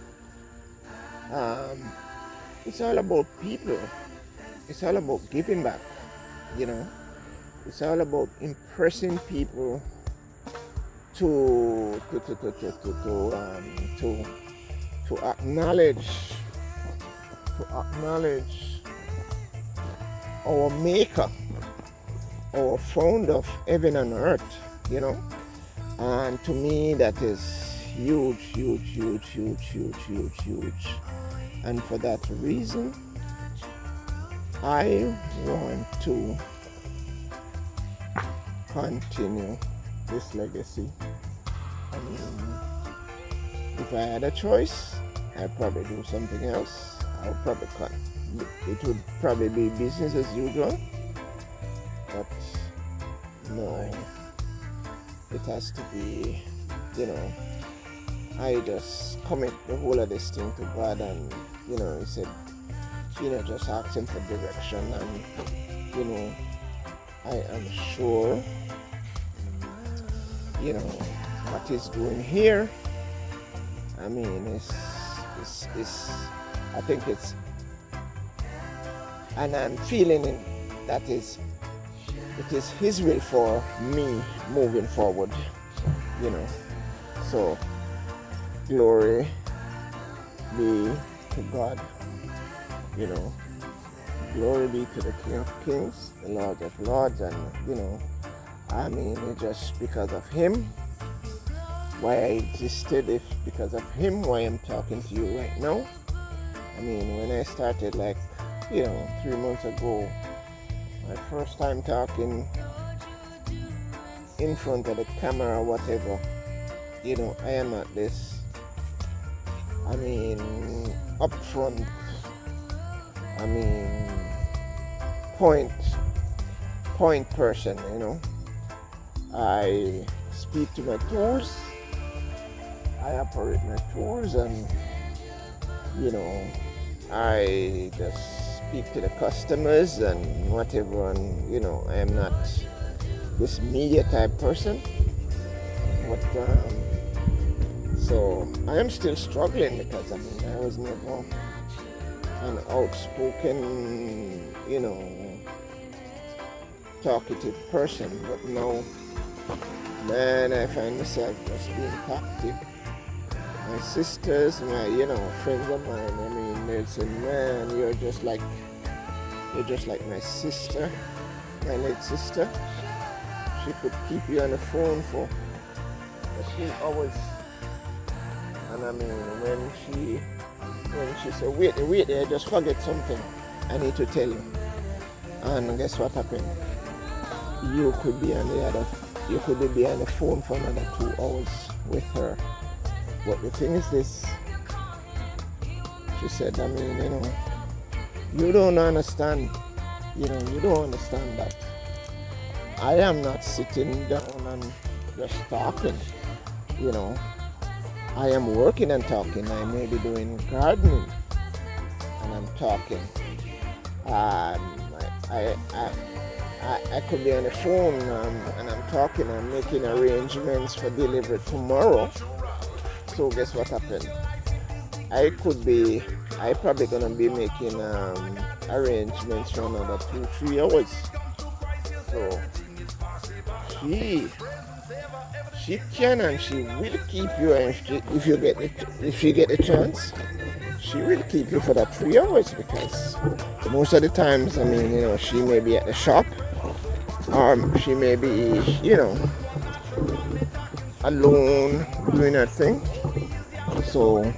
[SPEAKER 2] It's all about people. It's all about giving back. It's all about impressing people to acknowledge our maker, our founder of heaven and earth. And to me that is huge. And for that reason, I want to continue this legacy. If I had a choice, I'd probably do something else. I would probably cut. It would probably be business as usual. But no, it has to be, I just commit the whole of this thing to God, and he said, just ask him for direction, and I am sure what he's doing here, is I think it's, and I'm feeling that it is his will for me moving forward, so glory be to God, glory be to the King of Kings, the Lord of Lords, and it's just because of him why I existed, if because of him why I'm talking to you right now. When I started 3 months ago, my first time talking in front of the camera or whatever, I am at this, up front, point person, I speak to my tours, I operate my tours, and I just speak to the customers and whatever, and I am not this media type person, but so I am still struggling, because I was never an outspoken, talkative person, but now, man, I find myself just being talkative. My sisters, my friends of mine, they say, man, you're just like my sister, my late sister. She could keep you on the phone for a few hours, and when she said, wait, I just forget something, I need to tell you. And guess what happened? You could be on the phone for another 2 hours with her. But the thing is this, she said, you don't understand, you don't understand that I am not sitting down and just talking, I am working and talking. I may be doing gardening and I'm talking. I could be on the phone and I'm talking. I'm making arrangements for delivery tomorrow. So guess what happened? I probably gonna be making arrangements for another 2-3 hours. So she can and she will keep you, and if you get the chance, she will keep you for that 3 hours, because most of the times, I mean, she may be at the shop, or she may be, alone doing her thing. So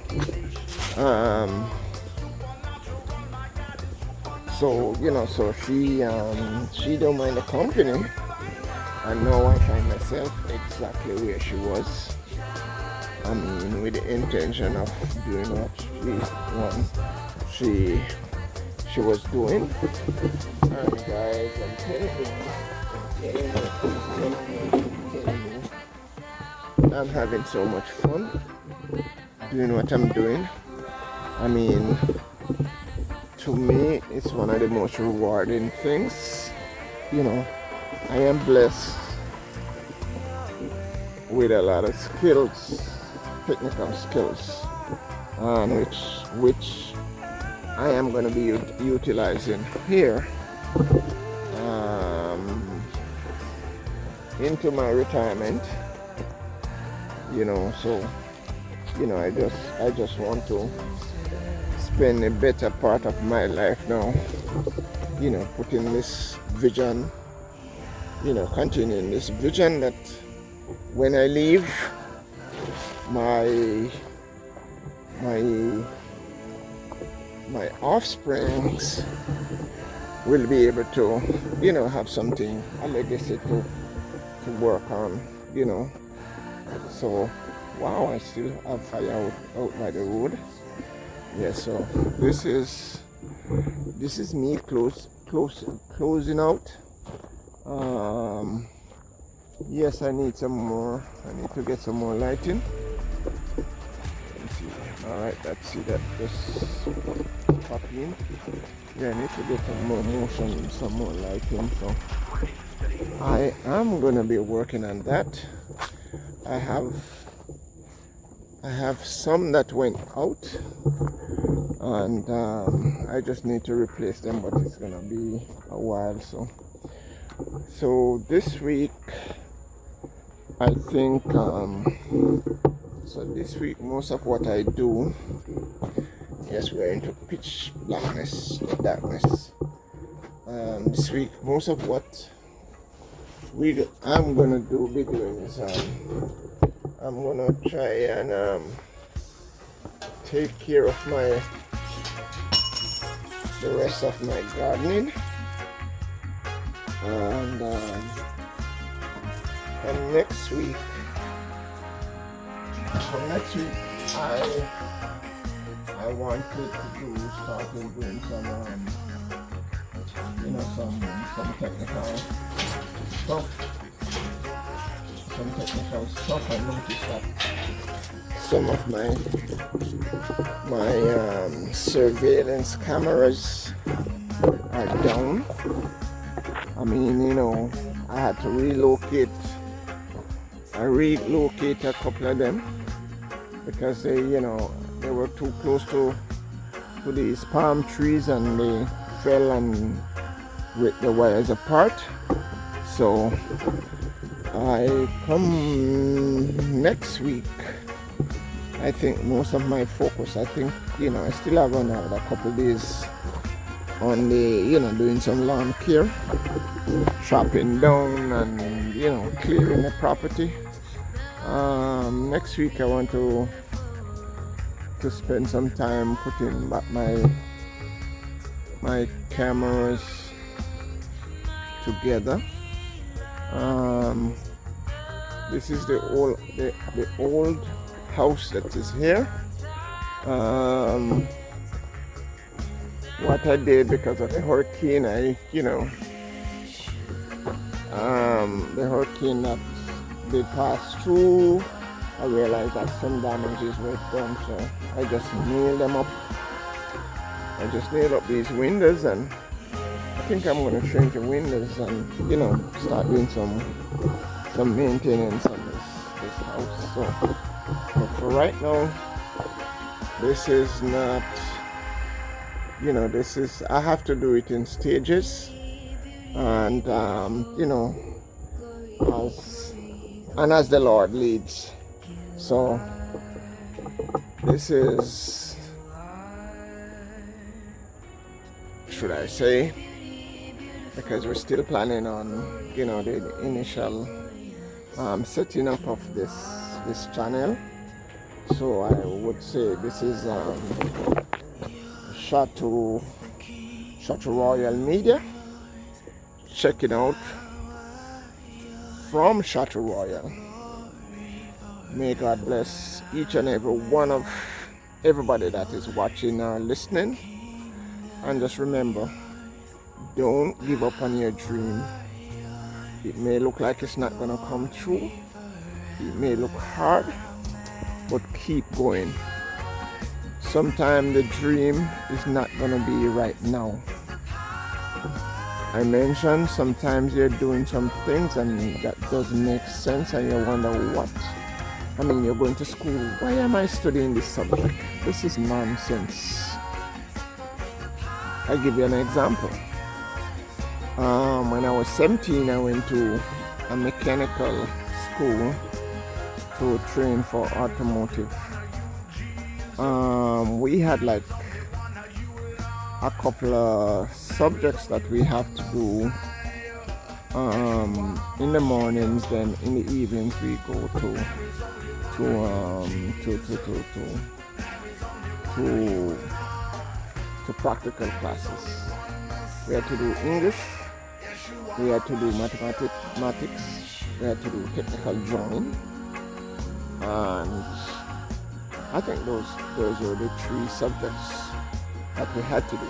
[SPEAKER 2] she don't mind the company. And now I find myself exactly where she was. I mean, with the intention of doing what she was doing. And guys, I'm telling you, I'm having so much fun doing what I'm doing. I mean, to me, it's one of the most rewarding things. I am blessed with a lot of skills, technical skills, which I am going to be utilizing here into my retirement. So I just want to spend a better part of my life now, putting this vision, continuing this vision that when I leave, my offsprings will be able to, have something, a legacy to work on, So, wow, I still have fire out by the road. Yeah, so this is me closing out. Yes, I need to get some more lighting. Let's see. Alright, let's see that just popping. Yeah, I need to get some more motion, some more lighting. So I am gonna be working on that. I have some that went out, and I just need to replace them, but it's gonna be a while. So this week, I think, this week most of what I do, yes, we're into pitch darkness. This week, most of what I'm gonna be doing is I'm gonna try and take care of the rest of my gardening, and next week I wanted to start doing some technical stuff. I noticed that some of my surveillance cameras are down. I mean, I had to relocate a couple of them because they were too close to these palm trees, and they fell and ripped the wires apart. So I come next week, I think most of my focus, I still have another couple of days on the, doing some lawn care, chopping down and, clearing the property. Next week I want to spend some time putting back my cameras together. This is the old house that is here. What I did because of the hurricane, the hurricane that they passed through, I realized that some damages were done, so I just nailed them up. I just nailed up these windows, and I think I'm going to change the windows and, start doing some maintenance on this house. So So right now, this is not, this is, I have to do it in stages, and as the Lord leads. So this is, should I say, because we're still planning on the initial setting up of this channel. So I would say this is Chateau Royale Media. Check it out from Chateau Royale. May God bless each and every one of everybody that is watching or listening. And just remember, don't give up on your dream. It may look like it's not gonna come true. It may look hard, but keep going. Sometimes the dream is not gonna be right now. I mentioned sometimes you're doing some things and that doesn't make sense, and you wonder what. I mean, you're going to school. Why am I studying this subject? This is nonsense. I'll give you an example. When I was 17, I went to a mechanical school to train for automotive. We had like a couple of subjects that we have to do in the mornings. Then in the evenings we go to practical classes. We had to do English, we had to do mathematics, we had to do technical drawing, and I think those were the 3 subjects that we had to do.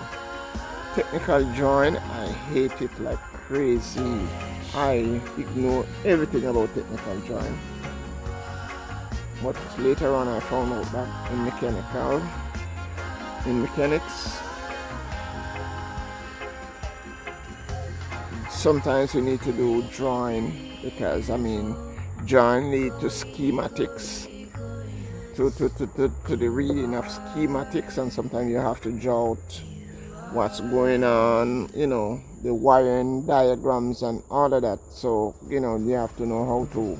[SPEAKER 2] Technical drawing, I hate it like crazy. I ignore everything about technical drawing. But later on I found out that in mechanics, sometimes you need to do drawing, because drawing leads to schematics, to the reading of schematics, and sometimes you have to draw out what's going on, the wiring diagrams and all of that. So you have to know how to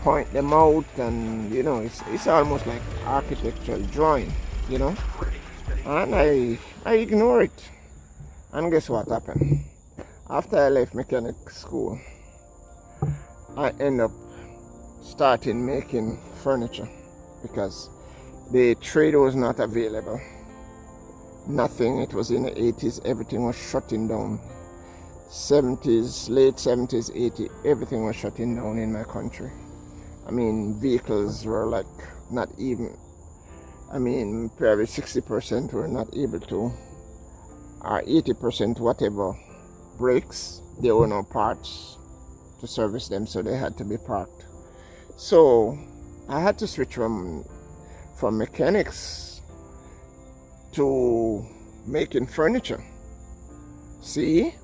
[SPEAKER 2] point them out, and it's almost like architectural drawing, and I ignore it. And guess what happened? After I left mechanic school, I end up starting making furniture, because the trade was not available. Nothing. It was in the 80s. Everything was shutting down. 70s, late 70s, 80s, everything was shutting down in my country. Vehicles were like not even, probably 60% were not able to, or 80% whatever breaks, there were no parts to service them, so they had to be parked. So I had to switch from mechanics to making furniture. See?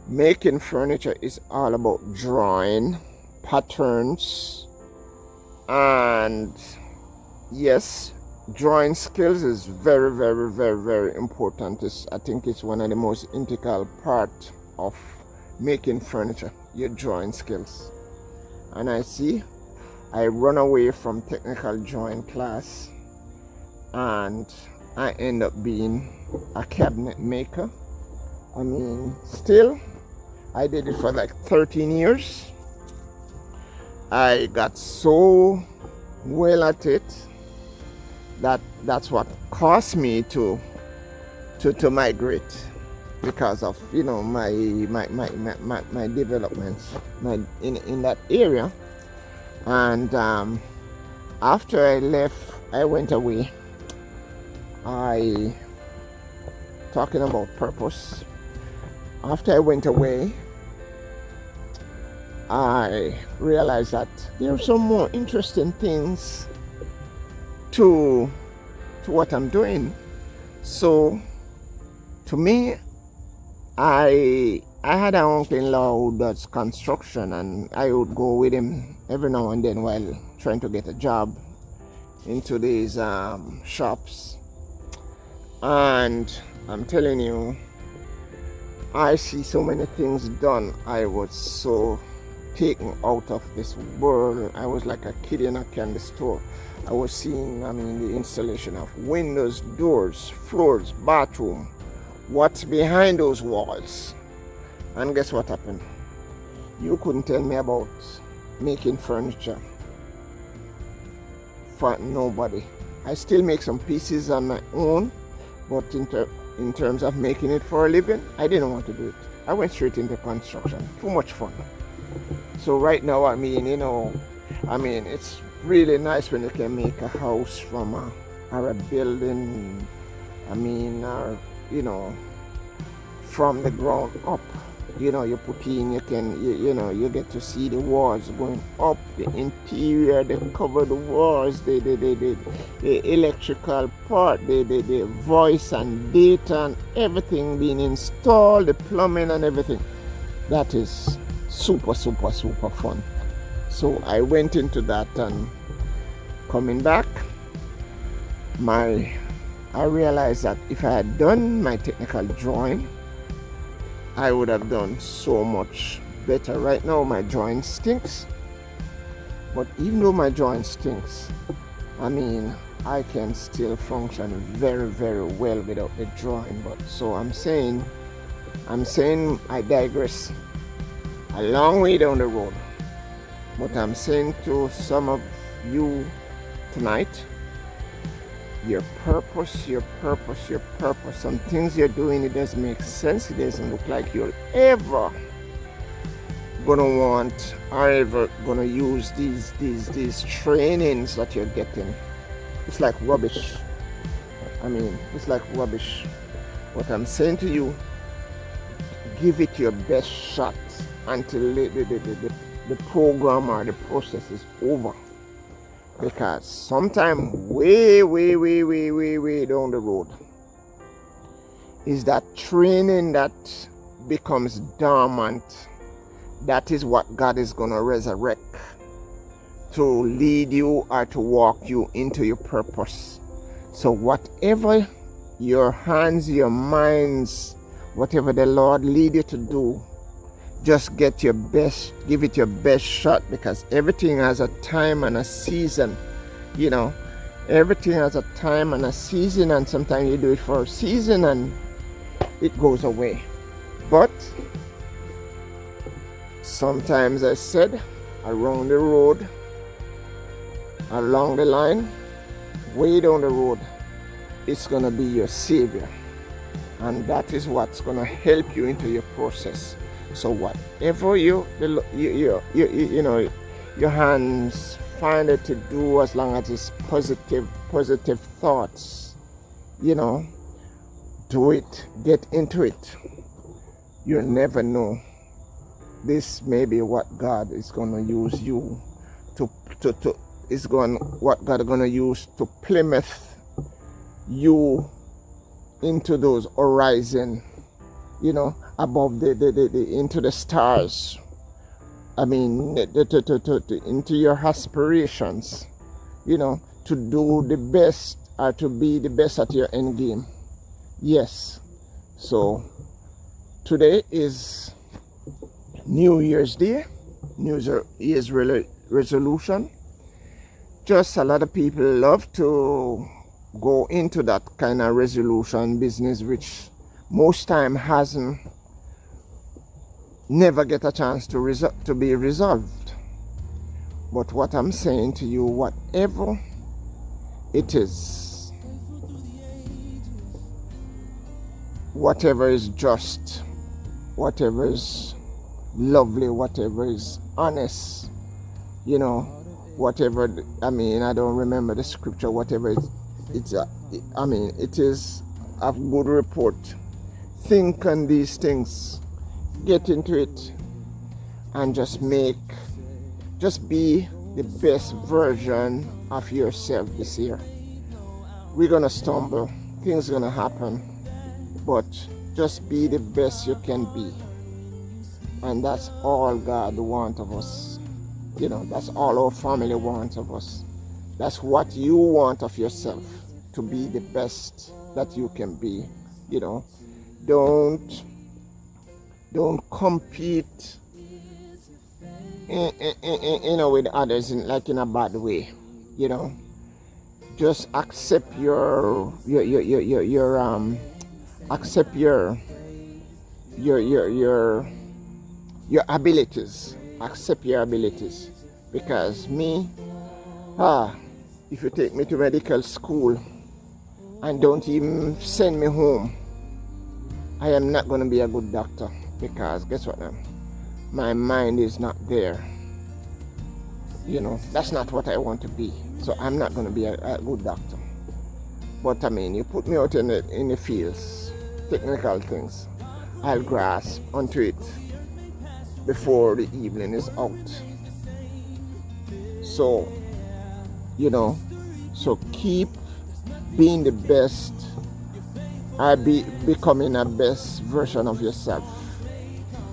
[SPEAKER 2] Making furniture is all about drawing patterns, and yes, drawing skills is very, very, very, very important. I think it's one of the most integral part of making furniture, your drawing skills. And I run away from technical drawing class, and I end up being a cabinet maker. Still, I did it for like 13 years. I got so well at it that's what caused me to migrate, because of my developments in that area. And after I left, I went away. Talking about purpose. After I went away, I realized that there are some more interesting things to what I'm doing. So to me, I I had an uncle-in-law who does construction, and I would go with him every now and then while trying to get a job into these shops. And I'm telling you, I see so many things done. I was so taken out of this world. I was like a kid in a candy store. I was seeing, the installation of windows, doors, floors, bathroom, what's behind those walls. And guess what happened? You couldn't tell me about making furniture for nobody. I still make some pieces on my own, but in terms of making it for a living, I didn't want to do it. I went straight into construction. Too much fun. So right now, it's really nice when you can make a house from or a building, from the ground up. You put in, you get to see the walls going up, the interior, the covered walls, the electrical part, the voice and data and everything being installed, the plumbing and everything. That is super, super, super fun. So I went into that, and coming back, I realized that if I had done my technical drawing, I would have done so much better. Right now my drawing stinks, but even though my drawing stinks, I can still function very, very well without the drawing. But so I'm saying I digress a long way down the road. But I'm saying to some of you tonight, your purpose, some things you're doing, it doesn't make sense. It doesn't look like you're ever gonna want or ever gonna use these trainings that you're getting. It's like rubbish. It's like rubbish. What I'm saying to you, give it your best shot until the program or the process is over. Because sometime way down the road is that training that becomes dormant. That is what God is going to resurrect to lead you or to walk you into your purpose. So whatever your hands, your minds, whatever the Lord lead you to do, just give it your best shot, because everything has a time and a season. Everything has a time and a season, and sometimes you do it for a season and it goes away. But sometimes, I said, along the road, along the line, way down the road, it's going to be your savior, and that is what's going to help you into your process. So whatever your hands find it to do, as long as it's positive thoughts, do it, get into it. You'll never know. This may be what God is going to use you what God is going to use to Plymouth you into those horizon, above the into the stars. Into your aspirations, to do the best or to be the best at your end game. Yes. So today is New Year's Day, New Year's resolution. Just a lot of people love to go into that kind of resolution business, which most time never get a chance to be resolved. But what I'm saying to you, whatever it is, whatever is just, whatever is lovely, whatever is honest, whatever, I don't remember the scripture, whatever it is of good report. Think on these things, get into it, and just be the best version of yourself this year. We're gonna stumble, things gonna happen, but just be the best you can be. And that's all God wants of us. That's all our family wants of us. That's what you want of yourself, to be the best that you can be. Don't compete with others in a bad way. Just accept your accept your abilities. Accept your abilities. Because if you take me to medical school and don't even send me home, I am not going to be a good doctor. Because guess what now? My mind is not there. That's not what I want to be. So I'm not going to be a good doctor. But you put me out in the fields, technical things, I'll grasp onto it before the evening is out. So, so keep being the best, becoming a best version of yourself.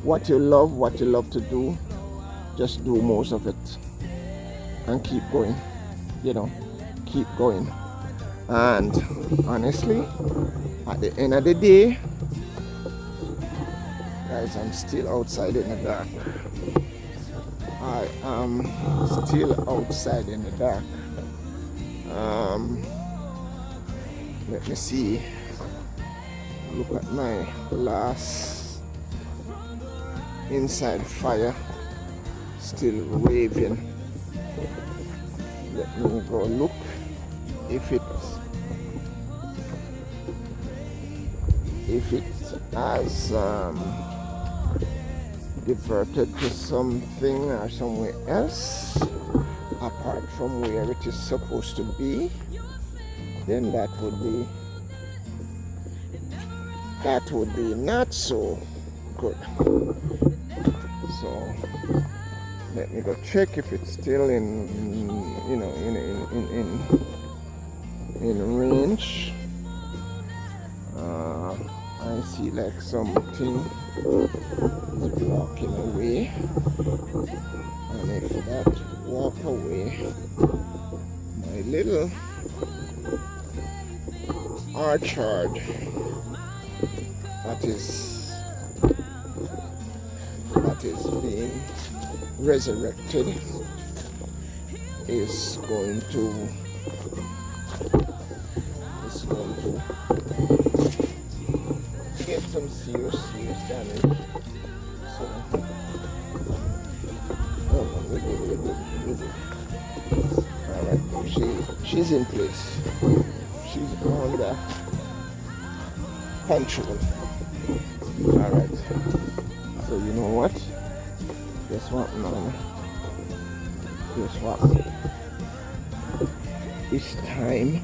[SPEAKER 2] What you love to do, just do most of it. And keep going, keep going. And honestly, at the end of the day, guys, I'm still outside in the dark. I am still outside in the dark. Let me see. Look at my last inside fire, still waving. Let me go look if it has diverted to something or somewhere else apart from where it is supposed to be, then that would be not so good. So let me go check if it's still in range. I see like something is walking away, and if that walk away, my little orchard that is being resurrected is going to get some serious damage. So alright, she's in place. She's under control. Alright. So you know what? Guess what, man? Guess what? It's time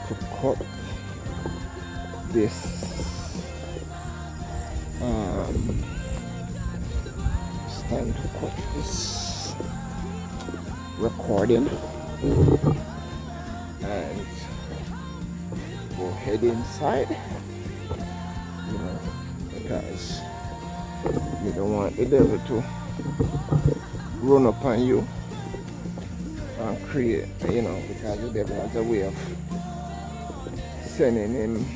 [SPEAKER 2] to cut this. It's time to cut this recording and go head inside. Because you don't want the devil to run upon you and create, because the devil has a way of sending him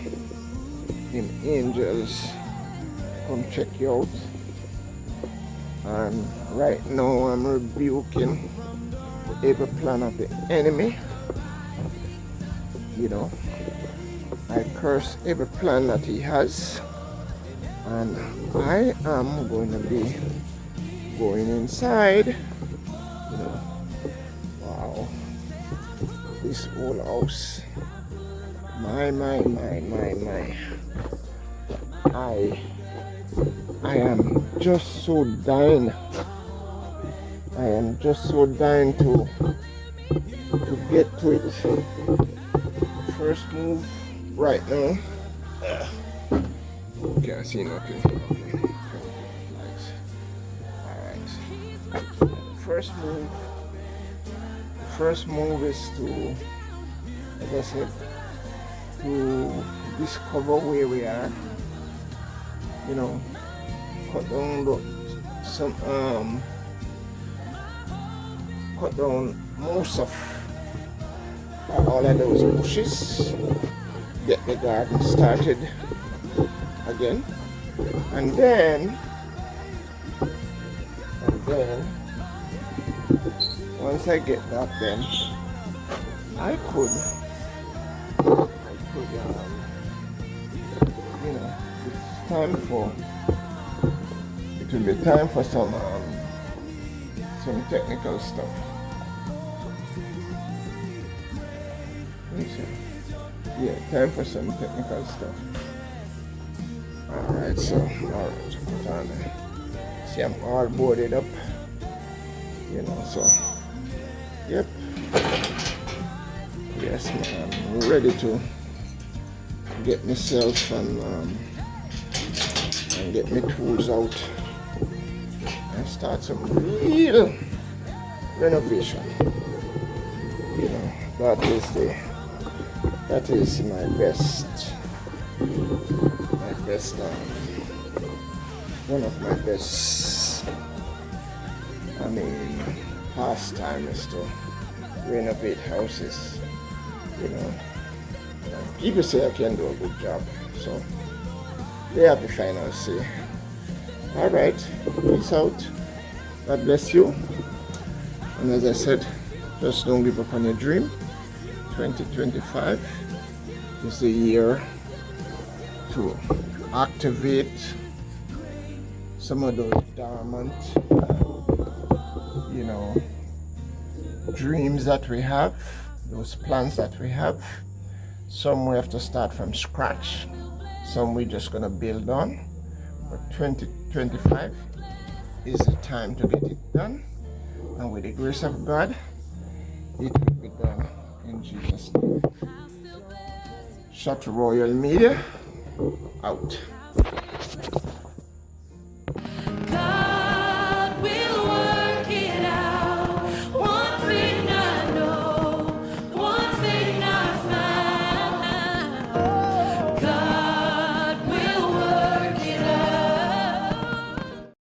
[SPEAKER 2] angels come check you out. And right now I'm rebuking every plan of the enemy. I curse every plan that he has. And I am going to be going inside. Wow. This whole house. My. I am just so dying. I am just so dying to get to it. First move right now. Can't see nothing. Okay. Alright. First move is to, like I said, to discover where we are. cut down cut down most of all of those bushes, get the garden started again, and then once I get that, then I could you know, it's time for, it will be time for some technical stuff. Yeah, time for some technical stuff. Alright, so, alright, put on there. See, I'm all boarded up, you know, so, yep. Yes, man, I'm ready to get myself and get my tools out and start some real renovation. You know, that is my best one of my best pastime is to renovate houses, you know. People say I can do a good job, so we have the final say. Alright, peace out. God bless you. And as I said, just don't give up on your dream. 2025 is the year to activate some of those dormant, you know, dreams that we have, those plans that we have. Some we have to start from scratch, some we're just gonna build on. But 2025 is the time to get it done, and with the grace of God, it will be done in Jesus' name. Chateau Royale Media out.